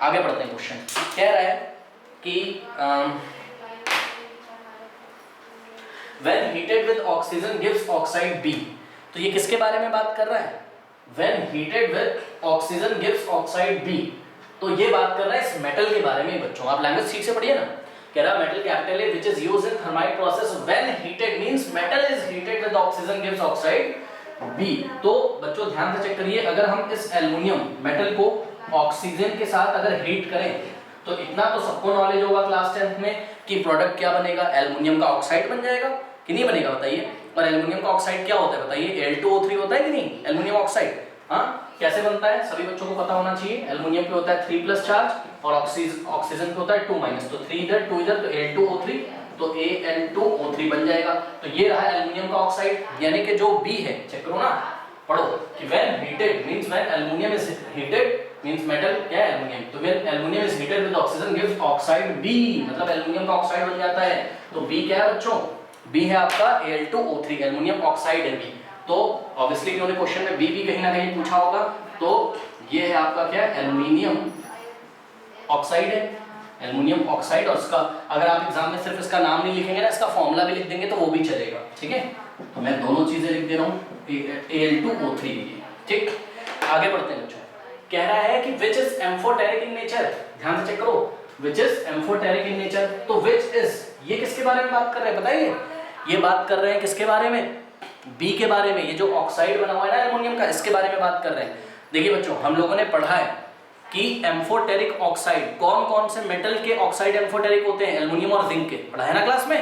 आगे बढ़ते हैं, क्वेश्चन कह रहा है कि when heated with oxygen gives oxide B। तो ये किसके बारे में बात कर रहा है? when heated with oxygen gives oxide B। तो ये बात कर रहा है इस मेटल के बारे में बच्चों। आप लैंग्वेज ठीक से पढ़िए ना। कह रहा है metal capital A which is used in thermite process when heated means metal is heated with oxygen gives oxide B। तो बच्चों ध्यान से चेक करिए, अगर हम इस एल्युमिनियम मेटल को ऑक्सीजन के साथ अगर हीट करें तो इतना तो सबको नॉलेज होगा क्लास 10th में कि प्रोडक्ट क्या बनेगा? एल्युमिनियम का ऑक्साइड बन जाएगा कि नहीं बनेगा बताइए? और एल्युमिनियम का ऑक्साइड क्या होता है बताइए? Al2O3 होता है कि नहीं एल्युमिनियम ऑक्साइड? हाँ, कैसे बनता है सभी बच्चों को पता होना चाहिए। एल्युमिनियम पे होता है 3+ चार्ज और ऑक्सीजन पे होता है 2-, तो 3 इधर 2 इधर, तो Al2O3, तो Al2O3 बन जाएगा। तो ये रहा एल्युमिनियम का ऑक्साइड, यानी कि जो B है, चेक करो ना, पढ़ो कि when heated means when aluminum is heated means metal क्या है? एल्युमिनियम। तो when aluminum is heated with oxygen gives oxide B, मतलब एल्युमिनियम का ऑक्साइड बन जाता है। तो B क्या है बच्चों? बी है आपका Al2O3, एल्युमिनियम ऑक्साइड है बी। तो ऑब्वियसली इन्होंने क्वेश्चन में बी भी कहीं ना कहीं पूछा होगा, तो ये है आपका क्या, एल्युमिनियम ऑक्साइड है, एल्युमिनियम ऑक्साइड। और इसका अगर आप एग्जाम में सिर्फ इसका नाम नहीं लिखेंगे ना, इसका फॉर्मूला भी लिख देंगे तो वो भी चलेगा, ठीक है। तो मैं दोनों चीजें लिख दे रहा हूँ, Al2O3, ठीक। आगे बढ़ते हैं बच्चों, कह रहा है कि which is amphoteric in nature, ध्यान से चेक करो, which is amphoteric in nature. तो विच इज, ये किसके बारे में बात कर रहे हैं बताइए, ये बात कर रहे हैं किसके बारे में, बी के बारे में। ये जो ऑक्साइड बना हुआ है ना एल्युमिनियम का, इसके बारे में बात कर रहे हैं। देखिए बच्चों, हम लोगों ने पढ़ा है कि एम्फोटेरिक ऑक्साइड, कौन कौन से मेटल के ऑक्साइड एम्फोटेरिक होते हैं, एल्युमिनियम और जिंक के, पढ़ा है ना क्लास में।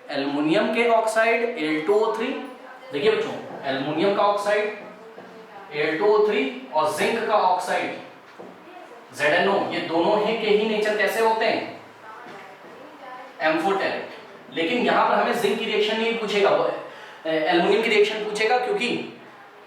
एल्युमिनियम के ऑक्साइड Al2O3, देखिए बच्चों, एल्युमिनियम का ऑक्साइड Al2O3 और जिंक का ऑक्साइड ZnO, ये दोनों ही के ही नेचर कैसे होते हैं, एम्फोटेरिक। लेकिन यहां पर हमें जिंक की रिएक्शन नहीं पूछेगा, वो एल्युमिनियम की रिएक्शन पूछेगा, क्योंकि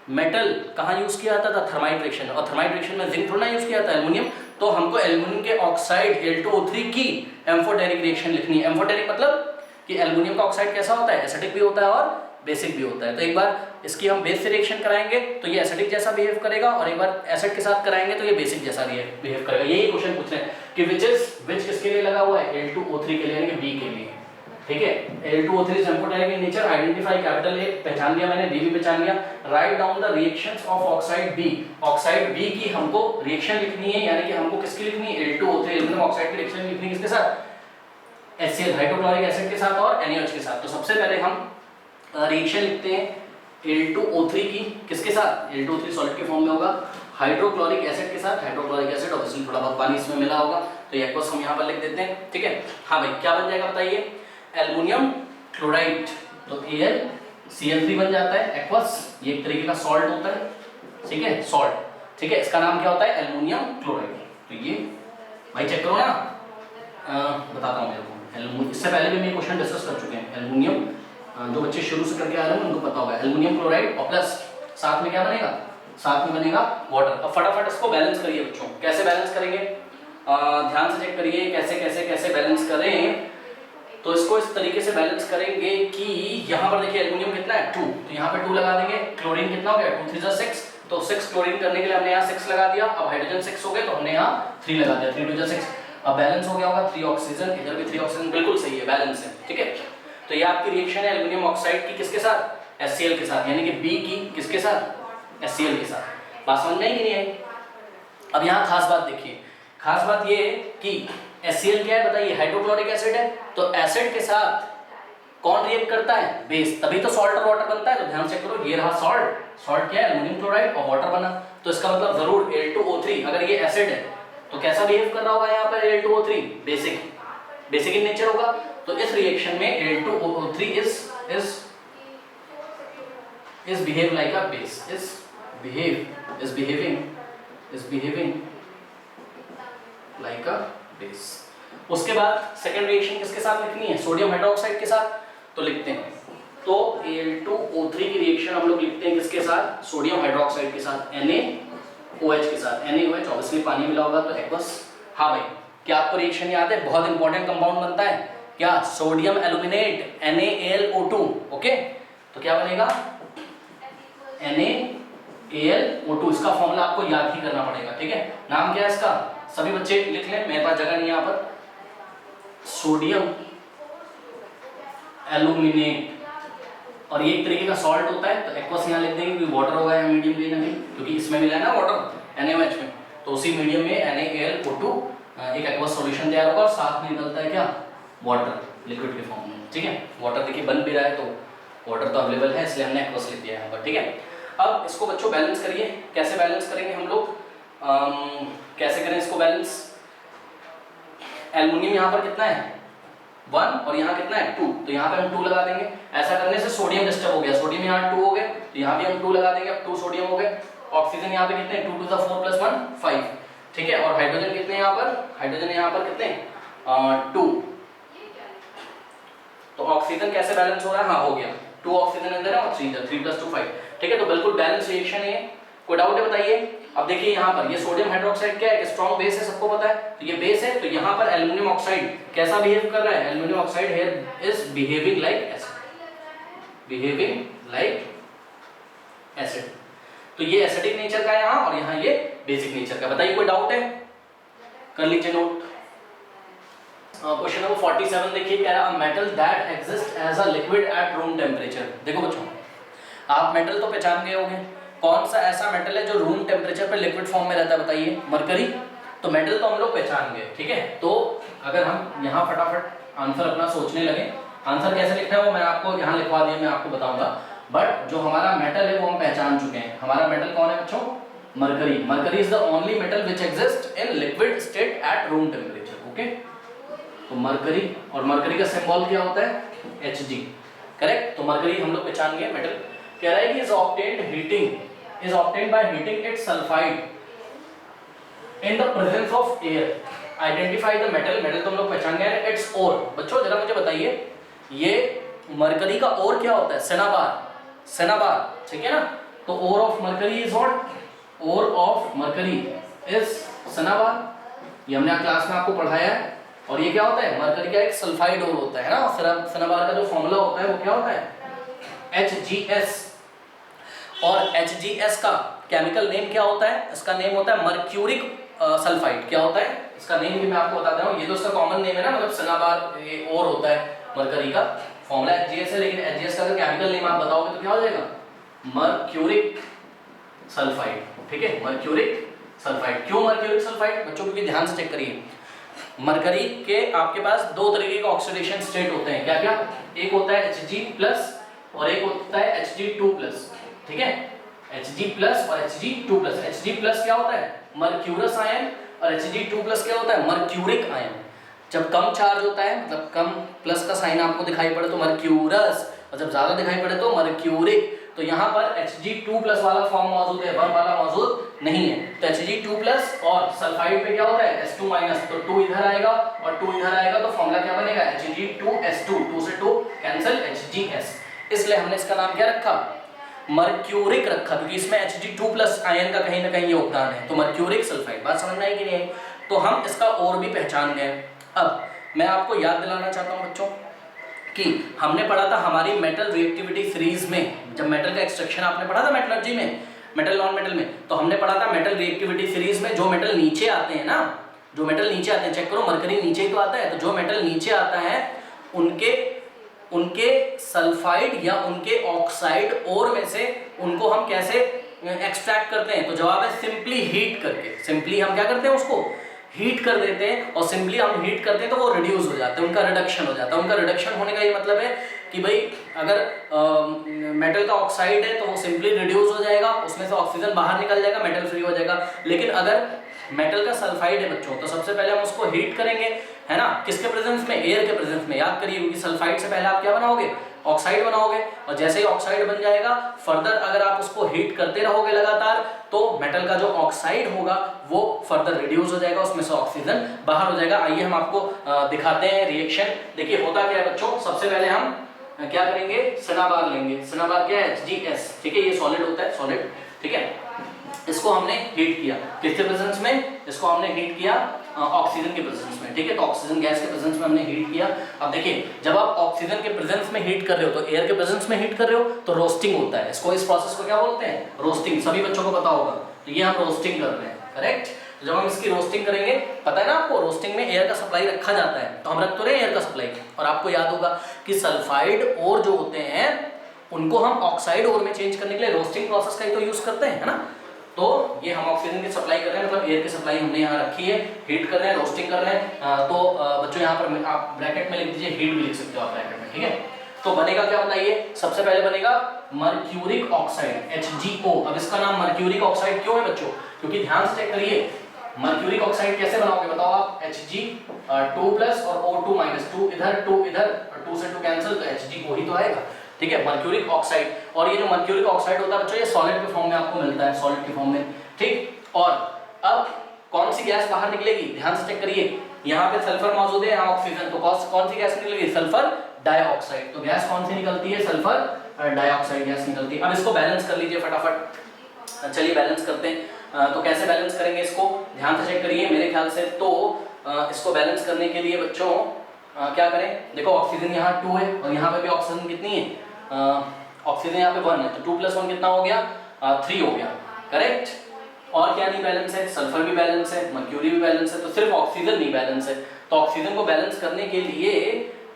मेटल कहाँ यूज किया जाता था, थर्माइट रिएक्शन, और थर्माइट रिएक्शन में जिंक थोड़ा यूज किया जाता है, एल्युमिनियम। तो हमको एल्युमिनियम के ऑक्साइड Al2O3 की एम्फोटेरिक रिएक्शन लिखनी है। एम्फोटेरिक मतलब कि एल्युमिनियम का ऑक्साइड कैसा होता है, एसिडिक भी होता है और बेसिक भी होता है। तो एक बार इसकी हम बेस से रिएक्शन कराएंगे तो ये एसिडिक जैसा बिहेव करेगा, और एक बार एसिड के साथ कराएंगे तो ये बेसिक जैसा बिहेव करेगा। यही क्वेश्चन पूछ रहे हैं कि विच किसके लिए लगा हुआ है, Al2O3 के लिए, यानी कि बी के लिए, ठीक है। Al2O3 is amphoteric in nature, identify, capital A पहचान लिया मैंने, बी भी पहचान लिया। Right down the reactions of oxide B, oxide B की हमको रिएक्शन लिखनी है, यानी कि हमको किसकी लिखनी है, Al2O3 एल्युमिनियम ऑक्साइड की रिएक्शन लिखनी है, किसके साथ, HCl हाइड्रोक्लोरिक एसिड के साथ और NaOH के साथ। तो सबसे पहले हम रिएक्शन लिखते हैं Al2O3 की, किसके साथ, Al2O3 सॉलिड के फॉर्म में होगा, हाइड्रोक्लोरिक एसिड के साथ, हाइड्रोक्लोरिक एसिड ऑब्वियसली थोड़ा बहुत पानी इसमें मिला होगा, तो ये एक्वस हम यहाँ पर लिख देते हैं, ठीक है। हाँ भाई, क्या बन जाएगा बताइए, एल्युमिनियम क्लोराइड, तो AlCl3 बन जाता है, एक्वस, ये एक तरीके का सॉल्ट होता है, ठीक है, सॉल्ट, ठीक है। इसका नाम क्या होता है, एल्युमिनियम क्लोराइड। तो ये भाई चेक करो ना, बताता हूँ मेरे को, एल्युमिनियम, इससे पहले भी मैं क्वेश्चन डिस्कस कर चुके हैं, एल्युमिनियम जो बच्चे शुरू से करके आ रहे हैं उनको पता होगा, एल्युमिनियम क्लोराइड और प्लस साथ में क्या बनेगा, साथ में बनेगा वाटर। अब फटाफट इसको बैलेंस करिए बच्चों, कैसे बैलेंस करेंगे, ध्यान से चेक करिए कैसे कैसे कैसे बैलेंस करें। तो इसको इस तरीके से बैलेंस करेंगे कि यहाँ पर देखिए एल्युमिनियम कितना है 2, तो यहाँ पे 2 लगा देंगे, क्लोरीन कितना हो गया 2 3 6, तो 6 क्लोरीन करने के लिए हमने यहाँ 6 लगा दिया। अब हाइड्रोजन 6 हो गए तो हमने यहाँ 3 लगा दिया, 3 2 6। अब बैलेंस हो गया होगा 3 ऑक्सीजन, इधर भी 3 ऑक्सीजन, बिल्कुल सही है, बैलेंस है, ठीक है। तो ये आपकी रिएक्शन है एल्युमिनियम ऑक्साइड की किसके साथ, HCl के साथ, यानी कि बी की किसके साथ, HCl के साथ। बात समझ में आई कि नहीं आई। अब यहाँ खास बात देखिए, खास बात ये कि HCl क्या है बताइए, हाइड्रोक्लोरिक एसिड है, तो एसिड के साथ कौन रिएक्ट करता है, बेस, तभी तो सॉल्ट और वाटर बनता है। तो ध्यान चेक करो, ये रहा सॉल्ट, सॉल्ट क्या है एल्युमिनियम क्लोराइड और वाटर बना, तो इसका मतलब जरूर Al2O3, अगर ये एसिड है तो कैसा बिहेव कर रहा होगा यहाँ पर Al2O3, basic, basic in nature होगा। तो इस रिएक्शन में Al2O3 is behave like a base, is behaving like a base। उसके बाद सेकेंड रिएक्शन किसके साथ लिखनी है, सोडियम हाइड्रोक्साइड के साथ, तो लिखते हैं। तो Al2O3 की रिएक्शन हम लोग लिखते हैं किसके साथ, सोडियम हाइड्रोक्साइड के साथ, NaOH के साथ, NaOH ऑब्वियसली पानी मिला होगा तो एक्वस। हाँ भाई, क्या आपको रिएक्शन याद है, बहुत इंपॉर्टेंट कंपाउंड बनता है क्या, सोडियम एल्यूमिनेट NaAlO2, ओके। तो क्या बनेगा NaAlO2, इसका फॉर्मूला आपको याद ही करना पड़ेगा, ठीक है। नाम क्या है इसका, सभी बच्चे लिख लें, मेरे पास जगह नहीं है यहाँ पर, सोडियम एल्यूमिनेट, और ये एक तरीके का सॉल्ट होता है, तो एक्वस यहाँ लिख देंगे क्योंकि वाटर होगा मीडियम भी नहीं, क्योंकि इसमें मिला है ना वाटर NaOH में, तो उसी मीडियम में NaAlO2 एक एक्वस सॉल्यूशन तैयार होगा, और साथ में निकलता है क्या, वाटर, लिक्विड के फॉर्म में, ठीक है। वाटर देखिए बन भी रहा है, तो वाटर तो अवेलेबल है, इसलिए हमने एक्वस लिख दिया है यहाँ पर, ठीक है। अब इसको बच्चों बैलेंस करिए, कैसे बैलेंस करेंगे हम लोग, कैसे करें इसको बैलेंस। एल्युमिनियम यहाँ पर कितना है 1 और यहाँ कितना है 2, तो यहाँ पे हम 2 लगा देंगे। ऐसा करने से सोडियम डिस्टर्ब हो गया, सोडियम यहाँ 2 हो गए, तो यहाँ भी हम 2 लगा देंगे, अब 2 सोडियम हो गए। ऑक्सीजन यहाँ पे कितने 2 to the 4 + 1 5, ठीक है। और हाइड्रोजन कितने यहाँ पर, हाइड्रोजन यहाँ पर कितने 2, तो ऑक्सीजन कैसे बैलेंस हो रहा है, हाँ हो गया, 2 ऑक्सीजन अंदर है और 3 इधर, 3 + 2 5, ठीक है। तो बिल्कुल बैलेंस रिएक्शन है, कोई डाउट है बताइए। अब देखिए यहाँ पर ये सोडियम हाइड्रोक्साइड क्या है, एक स्ट्रॉन्ग बेस है, सबको पता है, तो ये बेस है, तो यहाँ पर एल्युमिनियम ऑक्साइड कैसा बिहेव कर रहा है, aluminium oxide here is behaving like acid, behaving like acid. तो ये एसिडिक नेचर का है यहाँ, और यहाँ ये बेसिक नेचर का। बताइए कोई डाउट है? कर लीजिए नोट। क्वेश्चन नंबर 47 देखिए, कह रहा metal that exist as a liquid at room temperature. देखो बच्चों, आप मेटल तो पहचान गए होंगे, कौन सा ऐसा मेटल है जो रूम टेम्परेचर पे लिक्विड फॉर्म में रहता है? बताइए। मरकरी। तो मेटल तो हम लोग पहचान गए, ठीक है। तो अगर हम यहाँ फटाफट आंसर अपना सोचने लगे, आंसर कैसे लिखना है वो मैं आपको यहाँ लिखवा दिया, मैं आपको बताऊंगा। बट जो हमारा मेटल है वो हम पहचान चुके हैं। हमारा मेटल कौन है बच्चों? Mercury. Mercury is the only metal which exist in liquid state eight room temperature. Okay, तो मरकरी, और मरकरी का सिंबल क्या होता है? Hg। करेक्ट। तो मरकरी हम लोग पहचान गए मेटल। कह रहा है कि is obtained by heating its sulphide in the presence of air. Identify the metal. Metal तो हम लोग पहचान गए। It's ore. बच्चों जरा मुझे बताइए, ये मरकरी का ओर क्या होता है? सेनाबार। सेनाबार, ठीक है ना। तो ore of mercury is what? Ore of mercury is cinnabar. ये हमने क्लास में आपको पढ़ाया है। और ये क्या होता है? मरकरी का एक सल्फाइड ओर होता है ना। सेनाबार का जो फॉर्मूला होता है वो क्या होता है? HgS। और HgS का केमिकल नेम क्या होता है? इसका नेम होता है मर्क्यूरिक सल्फाइड। क्या होता है इसका नेम भी मैं आपको बता दे रहा हूँ। ये तो इसका कॉमन नेम है ना, मतलब सेनाबार ये ओर होता है मरकरी का। फॉर्मूला HgS है, लेकिन HgS का अगर केमिकल नेम आप बताओगे तो क्या हो जाएगा? Mercuric sulphide. ठीक है, मर्क्यूरिक सल्फाइड। क्यों मर्क्यूरिक सल्फाइड बच्चों? क्योंकि ध्यान से चेक करिए, मरकरी के आपके पास दो तरीके के ऑक्सीडेशन स्टेट होते हैं। क्या क्या? एक होता है Hg+ और एक होता है Hg2+। ठीक है, Hg+ और Hg2+। Hg+ क्या होता है? मर्क्यूरस आयन, और Hg2+ क्या होता है? Mercuric ion. जब कम चार्ज होता है, मतलब कम प्लस का साइन आपको दिखाई पड़े तो मर्क्यूरस, और जब ज्यादा दिखाई पड़े तो मर्क्यूरिक। तो यहाँ पर Hg2+ वाला फॉर्म मौजूद है, 1 वाला मौजूद नहीं है। तो Hg2+ और सल्फाइड पे क्या होता है? S2-, तो 2 इधर आएगा और 2 इधर आएगा, तो फॉर्मूला क्या बनेगा? Hg2S2, 2 से 2 कैंसिल, HgS। इसलिए हमने इसका नाम क्या रखा? मर्क्यूरिक रखा, क्योंकि इसमें Hg2+ आयन का कहीं ना कहीं योगदान है। तो मर्क्यूरिक सल्फाइड। बात समझ में आई कि नहीं? तो हम इसका और भी पहचान गए। अब मैं आपको याद दिलाना चाहता हूं बच्चों कि हमने पढ़ा था हमारी मेटल रिएक्टिविटी सीरीज में, जब मेटल का एक्सट्रैक्शन आपने पढ़ा था मेटलर्जी में, मेटल नॉन मेटल में, तो हमने पढ़ा था मेटल रिएक्टिविटी सीरीज में जो मेटल नीचे आते हैं ना, जो मेटल नीचे आते हैं, चेक करो मरकरी नीचे ही तो आता है, तो जो मेटल नीचे आता है उनके सल्फाइड या उनके ऑक्साइड ओर में से उनको हम कैसे एक्सट्रैक्ट करते हैं? तो जवाब है सिंपली हीट करके। सिंपली हम क्या करते हैं? उसको हीट कर देते हैं, और सिंपली हम हीट करते हैं तो वो रिड्यूस हो जाते हैं, उनका रिडक्शन हो जाता है। उनका रिडक्शन होने का ये मतलब है कि भाई अगर मेटल का ऑक्साइड है तो वो सिंपली रिड्यूस हो जाएगा, उसमें से ऑक्सीजन बाहर निकल जाएगा, मेटल फ्री हो जाएगा। लेकिन अगर मेटल का सल्फाइड है बच्चों, तो सबसे पहले हम उसको हीट करेंगे, है ना, किसके प्रेजेंस में? एयर के प्रेजेंस में। याद करिए, क्योंकि सल्फाइड से पहले आप क्या बनाओगे? ऑक्साइड बनाओगे, और जैसे ही ऑक्साइड बन जाएगा, फर्दर अगर आप उसको हीट करते रहोगे लगातार, तो मेटल का जो ऑक्साइड होगा वो फर्दर रिड्यूस हो जाएगा, उसमें से ऑक्सीजन बाहर हो जाएगा। आइए हम आपको दिखाते हैं रिएक्शन। देखिए होता क्या है बच्चों, सबसे पहले हम क्या करेंगे? सेनाबार लेंगे। सेनाबार क्या है? HgS। ठीक है, ये सॉलिड होता है, सॉलिड। ठीक है, इसको हमने हीट किया किसके प्रेजेंस में? इसको हमने हीट किया ऑक्सीजन के प्रेजेंस में। ठीक है, तो ऑक्सीजन गैस के प्रेजेंस में हमने हीट किया। अब देखिए, जब आप ऑक्सीजन के प्रेजेंस में हीट कर रहे हो, तो एयर के प्रेजेंस में हीट कर रहे हो, तो रोस्टिंग होता है। इसको, इस प्रोसेस को क्या बोलते हैं? रोस्टिंग। सभी बच्चों को पता होगा। तो ये हम रोस्टिंग कर रहे हैं, करेक्ट। जब हम इसकी रोस्टिंग करेंगे, पता है ना आपको, रोस्टिंग में एयर का सप्लाई रखा जाता है, तो हम रख तो रहे हैं एयर का सप्लाई। और आपको याद होगा कि सल्फाइड और जो होते हैं उनको हम ऑक्साइड और में चेंज करने के लिए रोस्टिंग प्रोसेस का ही तो यूज करते हैं, है ना। तो ये हम ऑक्सीजन की सप्लाई कर रहे हैं, मतलब एयर की सप्लाई हमने यहाँ रखी है, हीट कर रहे हैं, रोस्टिंग कर रहे हैं। तो बच्चों यहाँ पर आप ब्रैकेट में लिख दीजिए, हीट भी लिख सकते हो आप ब्रैकेट में। ठीक है, तो बनेगा क्या बताइए? सबसे पहले बनेगा मर्क्यूरिक ऑक्साइड, HgO। अब इसका नाम मर्क्यूरिक ऑक्साइड क्यों है बच्चों? क्योंकि ध्यान से चेक करिए, मर्क्यूरिक ऑक्साइड कैसे बनाओगे बताओ आप? Hg2+ और O2-, 2 इधर 2 इधर, और 2 से 2 कैंसिल, तो Hg ही तो आएगा। ठीक है, मर्क्यूरिक ऑक्साइड। और ये जो मर्क्यूरिक ऑक्साइड होता है बच्चों, ये सॉलिड के फॉर्म में आपको मिलता है, सॉलिड के फॉर्म में। ठीक, और अब कौन सी गैस बाहर निकलेगी? ध्यान से चेक करिए, यहाँ पे सल्फर मौजूद है, यहाँ ऑक्सीजन, तो कौन सी गैस निकलेगी? Sulphur dioxide. तो गैस कौन सी निकलती है? सल्फर डाइऑक्साइड गैस निकलती है। अब इसको बैलेंस कर लीजिए फटाफट। चलिए बैलेंस करते हैं। तो कैसे बैलेंस करेंगे इसको? ध्यान से चेक करिए, मेरे ख्याल से तो इसको बैलेंस करने के लिए बच्चों क्या करें? देखो ऑक्सीजन यहाँ 2 है, और यहाँ पे भी ऑक्सीजन कितनी है? ऑक्सीजन यहाँ पे 1 है तो 2 + 1 कितना हो गया 3 हो गया, करेक्ट। और क्या नहीं बैलेंस है, सल्फर भी बैलेंस है, मर्क्यूरी भी बैलेंस है, तो सिर्फ ऑक्सीजन नहीं बैलेंस है। तो ऑक्सीजन को बैलेंस करने के लिए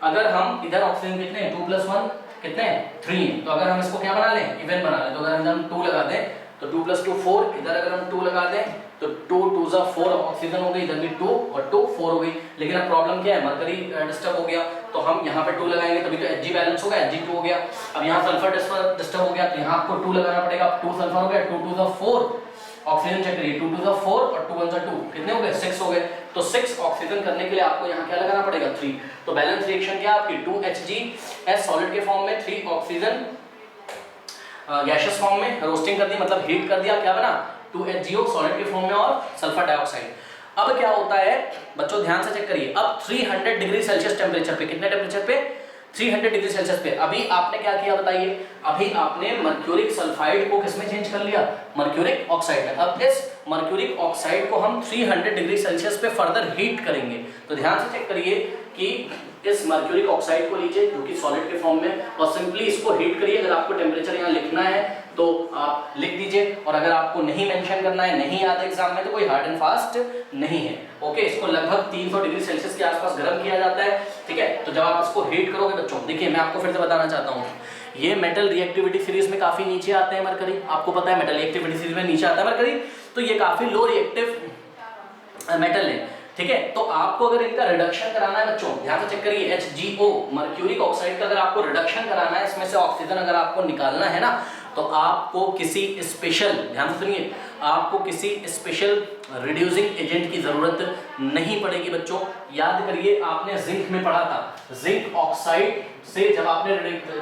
अगर हम इधर ऑक्सीजन कितने हैं 2 + 1 कितने हैं 3 हैं, तो अगर हम इसको क्या बना लें इवन बना लें, तो अगर हम 2 लगा दें तो 2 + 2 4, इधर अगर हम 2 लगा दें तो 2 2 4 ऑक्सीजन हो गई, इधर भी 2 और 2 4 हो गई। लेकिन अब प्रॉब्लम क्या है, मरकरी डिस्टर्ब हो गया, तो हम यहाँ पे 2 लगाएंगे तभी तो Hg बैलेंस होगा, Hg 2 हो गया। अब यहाँ सल्फर डिस्टर्ब हो गया तो यहाँ आपको 2 लगाना पड़ेगा, 2 सल्फर हो गया, 2 2 4 ऑक्सीजन चेक करिए, 2 2 4 और 2 1 2 कितने हो गए 6 हो गए। तो 6 ऑक्सीजन करने के लिए आपको यहाँ क्या लगाना पड़ेगा 3। तो बैलेंस रिएक्शन क्या आपकी 2 HgS सॉलिड के फॉर्म में, 3 ऑक्सीजन गैसियस फॉर्म में, रोस्टिंग कर दी मतलब हीट कर दिया, क्या बना 2 HgO सॉलिड के फॉर्म में और सल्फर डाइऑक्साइड। अब क्या होता है बच्चों ध्यान से चेक करिए, अब 300 डिग्री सेल्सियस टेम्परेचर पे, कितने टेम्परेचर पे 300 डिग्री सेल्सियस पे, अभी आपने क्या किया बताइए, अभी आपने मर्क्यूरिक सल्फाइड को किसमें चेंज कर लिया मर्क्यूरिक ऑक्साइड में। अब इस मर्क्यूरिक ऑक्साइड को हम 300 डिग्री सेल्सियस पे फर्दर हीट करेंगे। तो ध्यान से चेक करिए कि इस मर्क्यूरिक ऑक्साइड को लीजिए जो कि सॉलिड के फॉर्म में और सिंपली इसको हीट करिए। अगर आपको टेम्परेचर यहाँ लिखना है तो आप लिख दीजिए, और अगर आपको नहीं मेंशन करना है, नहीं आता एग्जाम में, तो कोई हार्ड एंड फास्ट नहीं है। ओके, इसको लगभग 300 डिग्री सेल्सियस के आसपास गर्म किया जाता है, ठीक है। तो जब आप इसको हीट करोगे बच्चों, देखिए मैं आपको फिर से बताना चाहता हूँ, ये मेटल रिएक्टिविटी सीरीज में काफी नीचे आते हैं मरकरी, आपको पता है मेटल रिएक्टिविटी सीरीज में नीचे आता है मरकरी, तो ये काफी लो रिएक्टिव मेटल है, ठीक है। तो आपको अगर इनका रिडक्शन कराना है बच्चों, ध्यान से चेक करिए, HgO मर्क्यूरिक ऑक्साइड का अगर आपको रिडक्शन कराना है, इसमें से ऑक्सीजन अगर आपको निकालना है ना, तो आपको किसी स्पेशल, ध्यान से सुनिए, आपको किसी स्पेशल रिड्यूसिंग एजेंट की जरूरत नहीं पड़ेगी बच्चों। याद करिए आपने जिंक में पढ़ा था, जिंक ऑक्साइड से जब आपने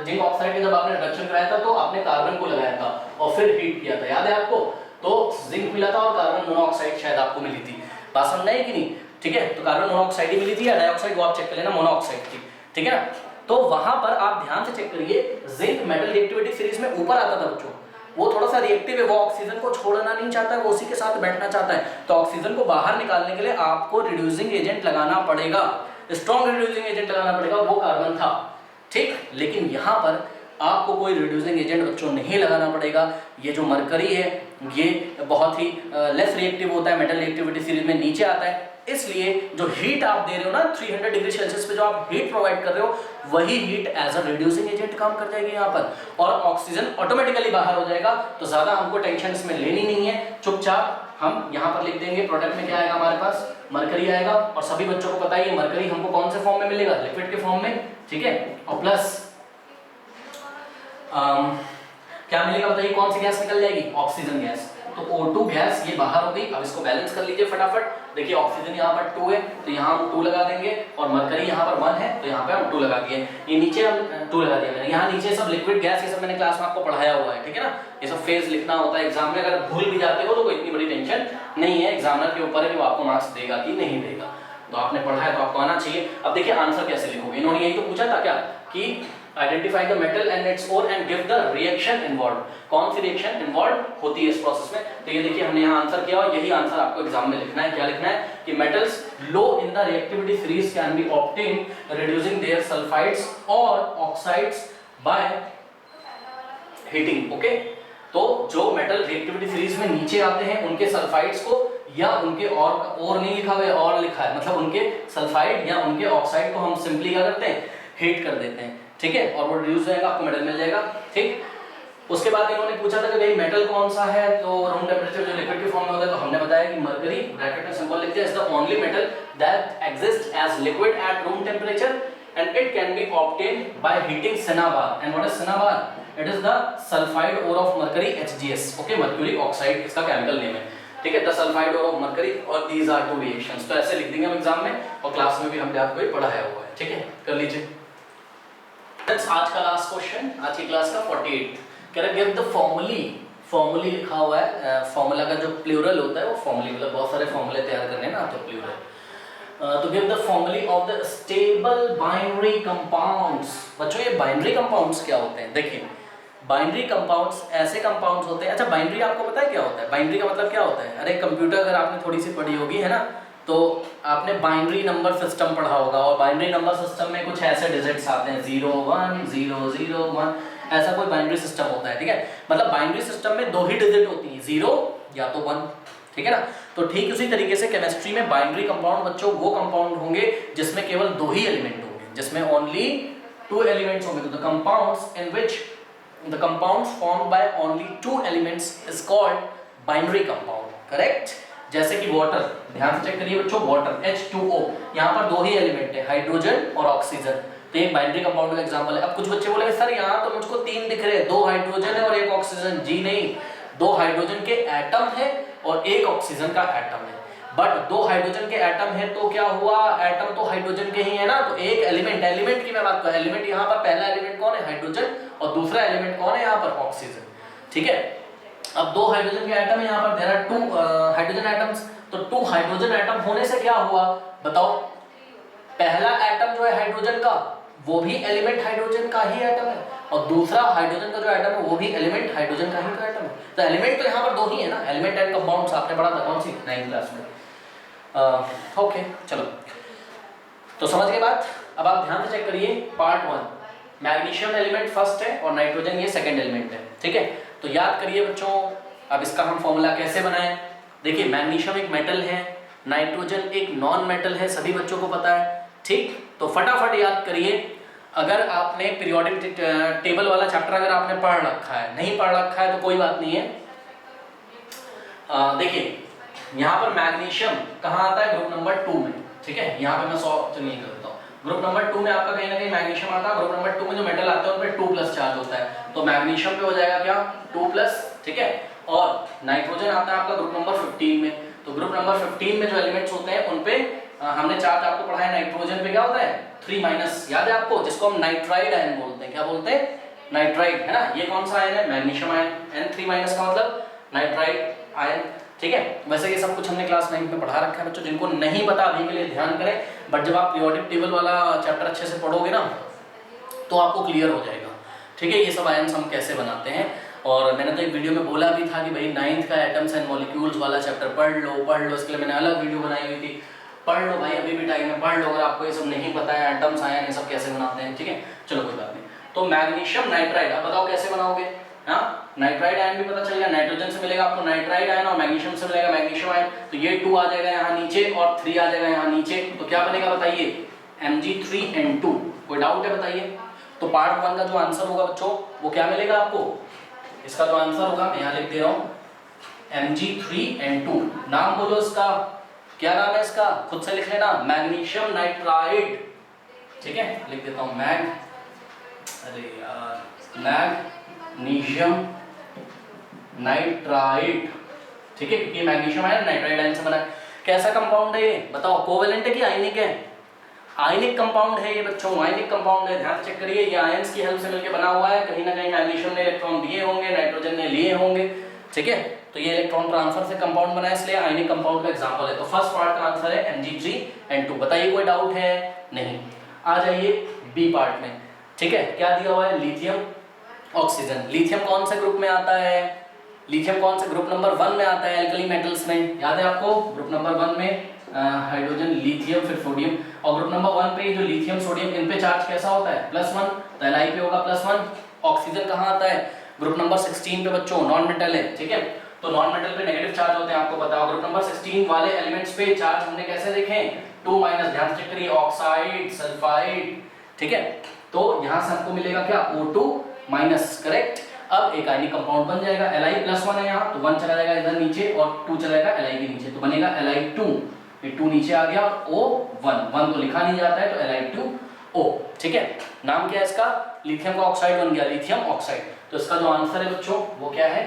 जिंक ऑक्साइड का जब आपने रिडक्शन कराया था तो आपने कार्बन को लगाया था और फिर हीट किया था, याद है आपको। तो जिंक मिला था और कार्बन मोनोऑक्साइड शायद आपको मिली थी, बात समझ आई कि नहीं, ठीक है। तो कार्बन मोनोऑक्साइड ही मिली थी या डाइऑक्साइड, वो आप चेक कर लेना, मोनोऑक्साइड थी, ठीक है ना। तो वहां पर आप ध्यान से चेक करिए, जिंक मेटल रिएक्टिविटी सीरीज में ऊपर आता था बच्चों, वो थोड़ा सा रिएक्टिव है, वो ऑक्सीजन को छोड़ना नहीं चाहता है, वो उसी के साथ बैठना चाहता है। तो ऑक्सीजन को बाहर निकालने के लिए आपको रिड्यूसिंग एजेंट लगाना पड़ेगा, स्ट्रॉन्ग रिड्यूसिंग एजेंट लगाना पड़ेगा, वो कार्बन था, ठीक। लेकिन यहाँ पर आपको कोई रिड्यूसिंग एजेंट बच्चों नहीं लगाना पड़ेगा। ये जो मरकरी है ये बहुत ही लेस रिएक्टिव होता है, मेटल रिएक्टिविटी सीरीज में नीचे आता है, इसलिए जो हीट आप दे रहे हो ना 300 डिग्री सेल्सियस पे जो आप हीट प्रोवाइड कर रहे हो, वही heat as a reducing agent काम कर जाएगी यहाँ पर, और ऑक्सीजन ऑटोमेटिकली बाहर हो जाएगा। तो ज्यादा हमको टेंशन इसमें लेनी नहीं है, चुपचाप हम यहाँ पर लिख देंगे प्रोडक्ट में क्या आएगा हमारे पास, मरकरी आएगा। और सभी बच्चों को पता है मरकरी हमको कौन से फॉर्म में मिलेगा, लिक्विड के फॉर्म में, ठीक है। और प्लस क्या मिलेगा बताइए, कौन सी गैस निकल जाएगी, ऑक्सीजन गैस। तो O2 गैस ये बाहर हो गई। अब इसको बैलेंस कर लीजिए फटाफट, देखिए ऑक्सीजन यहाँ पर 2 है तो यहाँ हम 2 लगा देंगे, और मरकरी यहाँ पर 1 है तो यहाँ पे हम 2 लगा दिए, ये नीचे हम 2 लगा दिया मैंने, यहाँ नीचे सब लिक्विड गैस, ये सब मैंने क्लास में आपको पढ़ाया हुआ है, ठीक है ना। ये सब फेज लिखना होता है एग्जाम में, अगर भूल भी जाते हो तो कोई इतनी बड़ी टेंशन नहीं है, एग्जामिनर के ऊपर है कि वो आपको मार्क्स देगा कि नहीं देगा। तो आपने पढ़ा है तो आपको आना चाहिए। अब देखिए आंसर कैसे लिखोगे, इन्होंने यही तो पूछा था क्या कि identify the metal and its ore and give the reaction involve, कौन सी रिएक्शन इन्वॉल्व होती है इस प्रोसेस में। तो ये देखिए हमने यहाँ आंसर किया और यही आंसर आपको एग्जाम में लिखना है। क्या लिखना है कि metals low in the reactivity series can be obtained reducing there sulphides और ऑक्साइड्स बाय हीटिंग। ओके, तो जो मेटल रिएक्टिविटी सीरीज में नीचे आते हैं उनके सल्फाइड्स को, या उनके और नहीं लिखा हुआ है, और लिखा है, मतलब उनके सल्फाइड या उनके ऑक्साइड को हम सिंपली क्या करते हैं, हीट कर देते हैं, ठीक है, और वो रिड्यूस हो जाएगा, आपको मेटल मिल जाएगा, ठीक। उसके बाद इन्होंने पूछा था कि भाई मेटल कौन सा है, तो रूम टेम्परेचर जो लिक्विड के फॉर्म में होता है, तो हमने बताया कि मरकरी, ब्रैकेट में सिंबल लिख दिया, is the only metal that exist as liquid at room temperature and it can be obtained by heating cinnabar. And what is cinnabar? It is the sulphide ore of mercury, HgS, okay, mercuric oxide इसका chemical name है, ठीक है, the sulphide ore of mercury, और these are two reactions. तो ऐसे लिख देंगे हम एग्जाम में, और क्लास में भी हमने आपको पढ़ाया हुआ है, ठीक है, कर लीजिए। आज का लास्ट क्वेश्चन, आज की क्लास का 48, कह रहा गिव द फॉर्मूली लिखा हुआ है, फॉर्मूला का जो प्लूरल होता है वो फॉर्मूली, मतलब बहुत सारे फॉर्मूले तैयार करने ना, तो प्लूरल। तो give the formulae of the stable binary compounds. बच्चों ये बाइनरी कंपाउंड्स क्या होते हैं, देखिए बाइनरी कंपाउंड्स ऐसे कंपाउंड्स होते हैं। अच्छा, बाइनरी आपको पता है क्या होता है, बाइनरी का मतलब क्या होता है? अरे कंप्यूटर अगर आपने थोड़ी सी पढ़ी होगी, है ना, तो आपने बाइनरी नंबर सिस्टम पढ़ा होगा, और बाइनरी नंबर सिस्टम में कुछ ऐसे डिजिट्स आते हैं 0 1 0 0 1, ऐसा कोई बाइनरी सिस्टम होता है, ठीक है। मतलब बाइनरी सिस्टम में 2 ही डिजिट होती हैं, 0 या तो 1, ठीक है ना। तो ठीक उसी तरीके से केमिस्ट्री में बाइनरी कंपाउंड बच्चों वो कंपाउंड होंगे जिसमें केवल 2 ही एलिमेंट होंगे, जिसमें ओनली 2 एलिमेंट्स होंगे। तो the compounds in which the compounds formed by only 2 elements is called binary compound, correct. जैसे कि वाटर, ध्यान से चेक करिए बच्चों, वाटर H2O, यहाँ पर 2 ही एलिमेंट है, हाइड्रोजन और ऑक्सीजन, तो एक बाइनरी कंपाउंड का एग्जांपल है। अब कुछ बच्चे बोलेंगे सर यहाँ तो मुझको 3 दिख रहे हैं, 2 हाइड्रोजन है और 1 ऑक्सीजन। जी नहीं, 2 हाइड्रोजन के एटम है और 1 ऑक्सीजन का एटम है। बट 2 हाइड्रोजन के एटम है तो क्या हुआ, एटम तो हाइड्रोजन के ही है ना, तो एक एलिमेंट की मैं बात कर रहा हूं, एलिमेंट यहाँ पर पहला एलिमेंट कौन है, हाइड्रोजन, और दूसरा एलिमेंट कौन है यहाँ पर, ऑक्सीजन, ठीक है। अब 2 हाइड्रोजन के एटम है यहाँ पर, देयर आर 2 हाइड्रोजन एटम्स, तो 2 हाइड्रोजन एटम होने से क्या हुआ बताओ, पहला एटम जो है हाइड्रोजन का वो भी एलिमेंट हाइड्रोजन का ही एटम है, और दूसरा हाइड्रोजन का जो एटम है वो भी एलिमेंट हाइड्रोजन का ही तो एटम है। तो एलिमेंट तो यहाँ पर 2 ही है ना, एलिमेंट एंड कंपाउंड्स आपने पढ़ा था, कौन सी 9th क्लास में। ओके चलो, तो समझ गए बात। अब आप ध्यान से चेक करिए पार्ट 1, मैग्नीशियम एलिमेंट फर्स्ट है और नाइट्रोजन ये सेकंड एलिमेंट है, ठीक है। तो याद करिए बच्चों, अब इसका हम फॉर्मूला कैसे बनाएं। देखिए मैग्नीशियम एक मेटल है, नाइट्रोजन एक नॉन मेटल है, सभी बच्चों को पता है, ठीक। तो फटाफट याद करिए, अगर आपने पीरियोडिक टेबल वाला चैप्टर अगर आपने पढ़ रखा है, नहीं पढ़ रखा है तो कोई बात नहीं है। देखिए यहाँ पर मैग्नीशियम कहाँ आता है, ग्रुप नंबर 2 में, ठीक है। यहाँ पे मैं 100 चलिए कर देता हूँ, ग्रुप नंबर 2 में आपका कहीं ना कहीं मैग्नीशियम आता है। ग्रुप नंबर 2 में जो मेटल आते हैं उन पे 2+ चार्ज होता है, तो मैग्नीशियम पे हो जाएगा क्या 2+, ठीक है। और नाइट्रोजन आता है आपका ग्रुप नंबर 15 में, तो ग्रुप नंबर 15 में जो एलिमेंट्स होते हैं उन पे हमने चार्ज आपको पढ़ा है, नाइट्रोजन पे क्या होता है 3-, याद है आपको, जिसको हम नाइट्राइड आयन बोलते हैं, क्या बोलते हैं, नाइट्राइड, है ना। ये कौन सा आयन है, मैग्नीशियम आयन, N3- का मतलब नाइट्राइड आयन, ठीक है। वैसे ये सब कुछ हमने क्लास 9 में पढ़ा रखा है बच्चों, जिनको नहीं पता अभी के लिए ध्यान करें, बट जब आप पीरियोडिक टेबल वाला चैप्टर अच्छे से पढ़ोगे ना तो आपको क्लियर हो जाएगा, ठीक है, ये सब आयन्स हम कैसे बनाते हैं। और मैंने तो एक वीडियो में बोला भी था कि भाई 9th का एटम्स एंड मॉलिक्यूल्स वाला चैप्टर पढ़ लो, इसके लिए मैंने अलग वीडियो बनाई हुई थी, पढ़ लो भाई, अभी भी टाइम है, पढ़ लो अगर आपको ये सब नहीं पता है, एटम्स आयन ये सब कैसे बनाते हैं, ठीक है। चलो कोई बात नहीं। तो मैग्नीशियम नाइट्राइड, अब बताओ कैसे बनाओगे, हाँ, नाइट्राइड आयन भी पता चल गया, नाइट्रोजन से मिलेगा आपको नाइट्राइड आयन और मैग्नीशियम से मिलेगा मैग्नीशियम आयन, तो ये 2 आ जाएगा यहाँ नीचे और 3 आ जाएगा यहाँ नीचे, तो क्या बनेगा बताइए, Mg3N2। कोई डाउट है बताइए। तो पार्ट 1 का जो आंसर होगा बच्चों वो क्या मिलेगा आपको, इसका जो आंसर होगा मैं यहाँ लिख दे रहा हूँ, Mg3N2। नाम बोलो इसका, क्या नाम है इसका, खुद से लिख लेना, मैग्नीशियम नाइट्राइड, ठीक है, लिख देता हूँ मैग्नीशियम नाइट्राइड, ठीक है, क्योंकि मैग्नीशियम आयन नाइट्राइड आयन से बना है। कैसा कंपाउंड है ये बताओ, कोवेलेंट है कि आयनिक है, आयनिक कंपाउंड है ये बच्चों, आयनिक कंपाउंड है, ध्यान से चेक करिए, ये आयंस की हेल्प से मिलकर बना हुआ है, कहीं ना कहीं मैग्नीशियम ने इलेक्ट्रॉन दिए होंगे, नाइट्रोजन ने लिए होंगे, ठीक है। तो ये इलेक्ट्रॉन ट्रांसफर से कंपाउंड बना है, इसलिए आयनिक कंपाउंड का एग्जांपल है। तो फर्स्ट पार्ट का आंसर है Mg3N2। बताइए कोई डाउट है, नहीं। आ जाइए बी पार्ट में, ठीक है, क्या दिया हुआ है, लिथियम ऑक्सीजन। लिथियम कौन से ग्रुप में आता है, लिथियम कौन से ग्रुप नंबर 1 में आता है एल्कली मेटल्स में, याद है आपको, ग्रुप नंबर 1 में हाइड्रोजन, लिथियम, फिर सोडियम, और ग्रुप नंबर 1 पे जो लिथियम सोडियम इन पे चार्ज कैसा होता है +1, तो Li पे होगा +1। ऑक्सीजन कहाँ आता है, ग्रुप नंबर 16 पे बच्चों, नॉन मेटल है, ठीक है, तो नॉन मेटल पे नेगेटिव चार्ज होते हैं, आपको पता है। ग्रुप नंबर 16 वाले एलिमेंट्स पे चार्ज हमने कैसे देखे, 2-, ध्यान से चेक करिए, ऑक्साइड, सल्फाइड, ठीक है। तो यहाँ से आपको मिलेगा क्या, O2-, करेक्ट। अब एक आयनिक कंपाउंड बन जाएगा, Li+1 है यहाँ, तो 1 चला जाएगा इधर नीचे और 2 चला जाएगा Li के नीचे, तो बनेगा Li2, ये 2 नीचे आ गया और O1 तो लिखा नहीं जाता है, तो Li2O, ठीक है। नाम क्या है इसका, लिथियम का ऑक्साइड बन गया, लिथियम ऑक्साइड। तो इसका जो आंसर है बच्चों वो क्या है,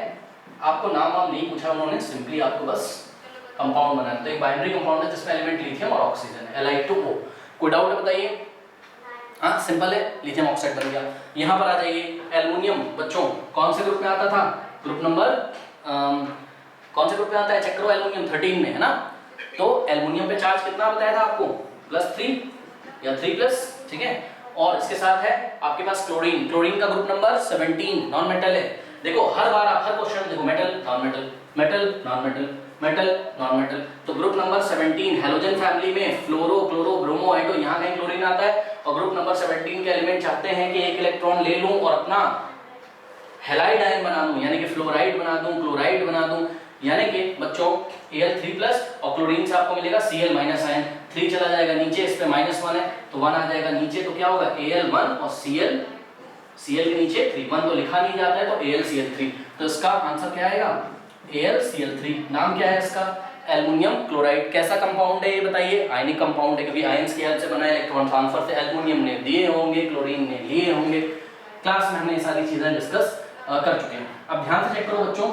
आपको नाम वाम नहीं पूछा उन्होंने, सिंपली आपको बस कंपाउंड बनाना। तो एक बाइनरी कंपाउंड है जिसमें एलिमेंट लिथियम और ऑक्सीजन है, Li2O। कोई डाउट है बताइए, हाँ सिंपल है, लिथियम ऑक्साइड बन गया। यहाँ पर आ जाइए, एल्युमिनियम बच्चों कौन से ग्रुप में आता था, ग्रुप नंबर कौन से ग्रुप में आता है, चेक करो, एल्युमिनियम 13 में है ना। तो एल्युमिनियम पे चार्ज कितना बताया था आपको, +3 या 3+, ठीक है। और इसके साथ है आपके पास क्लोरीन, क्लोरीन का ग्रुप नंबर 17, नॉन मेटल है। देखो हर बार आप हर क्वेश्चन में देखो metal non metal, metal non metal, metal non metal, तो ग्रुप नंबर 17 हैलोजन फैमिली में फ्लोरो, क्लोरो, ब्रोमो, आइडो, यहाँ कहीं क्लोरीन आता है। और ग्रुप नंबर 17 के एलिमेंट चाहते हैं कि एक इलेक्ट्रॉन ले लूं और अपना बना दूं, यानी कि फ्लोराइड बना दूं, क्लोराइड बना दूं, यानी कि बच्चों Al3+ और क्लोरीन से आपको मिलेगा Cl- आयन, 3 चला जाएगा नीचे, इस पे -1 है तो 1 आ जाएगा नीचे, तो क्या होगा Al1 और Cl के नीचे 3, 1 तो लिखा नहीं जाता है तो AlCl3, तो इसका आंसर क्या आएगा AlCl3। नाम क्या है इसका? Aluminium chloride. कैसा कंपाउंड है ये बताइए? आयनिक कंपाउंड है, क्योंकि आयंस की हेल्प से बना है, इलेक्ट्रॉन ट्रांसफर से एल्युमिनियम ने दिए होंगे, क्लोरीन ने लिए होंगे। क्लास में हमने ये सारी चीजें डिस्कस कर चुके हैं। अब ध्यान से चेक करो बच्चों,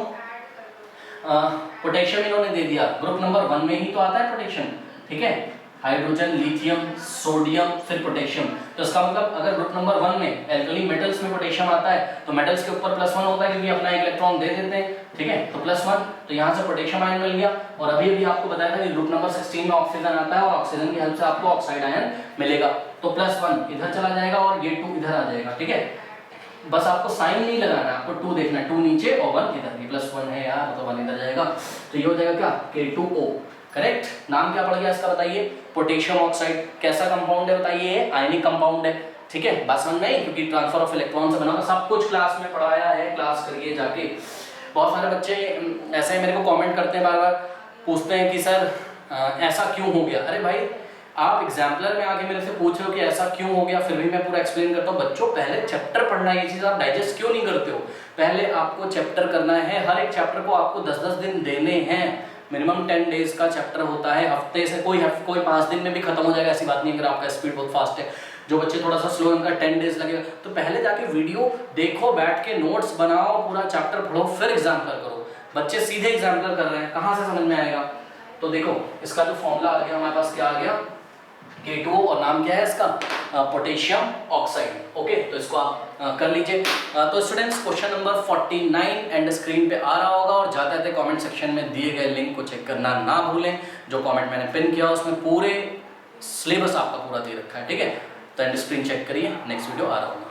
पोटेशियम इन्होंने दे दिया, ग्रुप नंबर 1 में ही तो आता है पोटेशियम, ठीक है, हाइड्रोजन, लिथियम, सोडियम, फिर पोटेशियम। तो इसका मतलब अगर ग्रुप नंबर 1 में एल्कली मेटल्स में पोटेशियम आता है तो मेटल्स के ऊपर +1 होता है, क्योंकि अपना एक इलेक्ट्रॉन दे देते हैं, ठीक है, तो +1, तो यहाँ से पोटेशियम आयन मिल गया। और अभी आपको बताया था कि ग्रुप नंबर 16 में ऑक्सीजन आता है और ऑक्सीजन की हेल्प से आपको ऑक्साइड आयन मिलेगा, तो +1 इधर चला जाएगा और ये 2 इधर आ जाएगा, ठीक है। बस आपको साइन नहीं लगाना है, आपको 2 देखना है, 2 नीचे और 1 इधर, ये +1 है यार तो 1 इधर जाएगा, तो ये हो जाएगा क्या K2O, करेक्ट। नाम क्या पड़ गया इसका बताइए? Potassium oxide. कैसा कंपाउंड है बताइए? आयनिक कंपाउंड है, ठीक है, बस समझ नहीं, क्योंकि ट्रांसफर ऑफ इलेक्ट्रॉन से बना हुआ, सब कुछ क्लास में पढ़ाया है, क्लास करिए जाके। बहुत सारे बच्चे ऐसे मेरे को कमेंट करते हैं, बार बार पूछते हैं कि सर ऐसा क्यों हो गया। अरे भाई आप एग्जाम्पलर में आके मेरे से पूछ रहे हो कि ऐसा क्यों हो गया, फिर भी मैं पूरा एक्सप्लेन करता हूँ। बच्चों पहले चैप्टर पढ़ना है, ये चीज़ आप डाइजेस्ट क्यों नहीं करते हो? पहले आपको चैप्टर करना है, हर एक चैप्टर को आपको 10-10 दिन देने हैं, मिनिमम 10 डेज का चैप्टर होता है, हफ्ते से कोई 5 दिन में भी खत्म हो जाएगा, ऐसी बात नहीं, अगर आपका स्पीड बहुत फास्ट है। जो बच्चे थोड़ा सा स्लो, उनका 10 डेज लगेगा। तो पहले जाके वीडियो देखो, बैठ के नोट्स बनाओ, पूरा चैप्टर पढ़ो, फिर एग्जाम्पलर करो। बच्चे सीधे एग्जाम्पलर कर रहे हैं, कहाँ से समझ में आएगा? तो देखो इसका जो फॉर्मूला आ गया हमारे पास, क्या आ गया K2O, और नाम क्या है इसका? Potassium oxide. ओके, तो इसको आप कर लीजिए। तो students question number 49 and screen पे आ रहा होगा, और जाते जाते कमेंट सेक्शन में दिए गए लिंक को चेक करना ना भूलें। जो कमेंट मैंने पिन किया उसमें पूरे सिलेबस आपका पूरा दे रखा है, ठीक है। तो एंड स्क्रीन चेक करिए, नेक्स्ट वीडियो आ रहा होगा।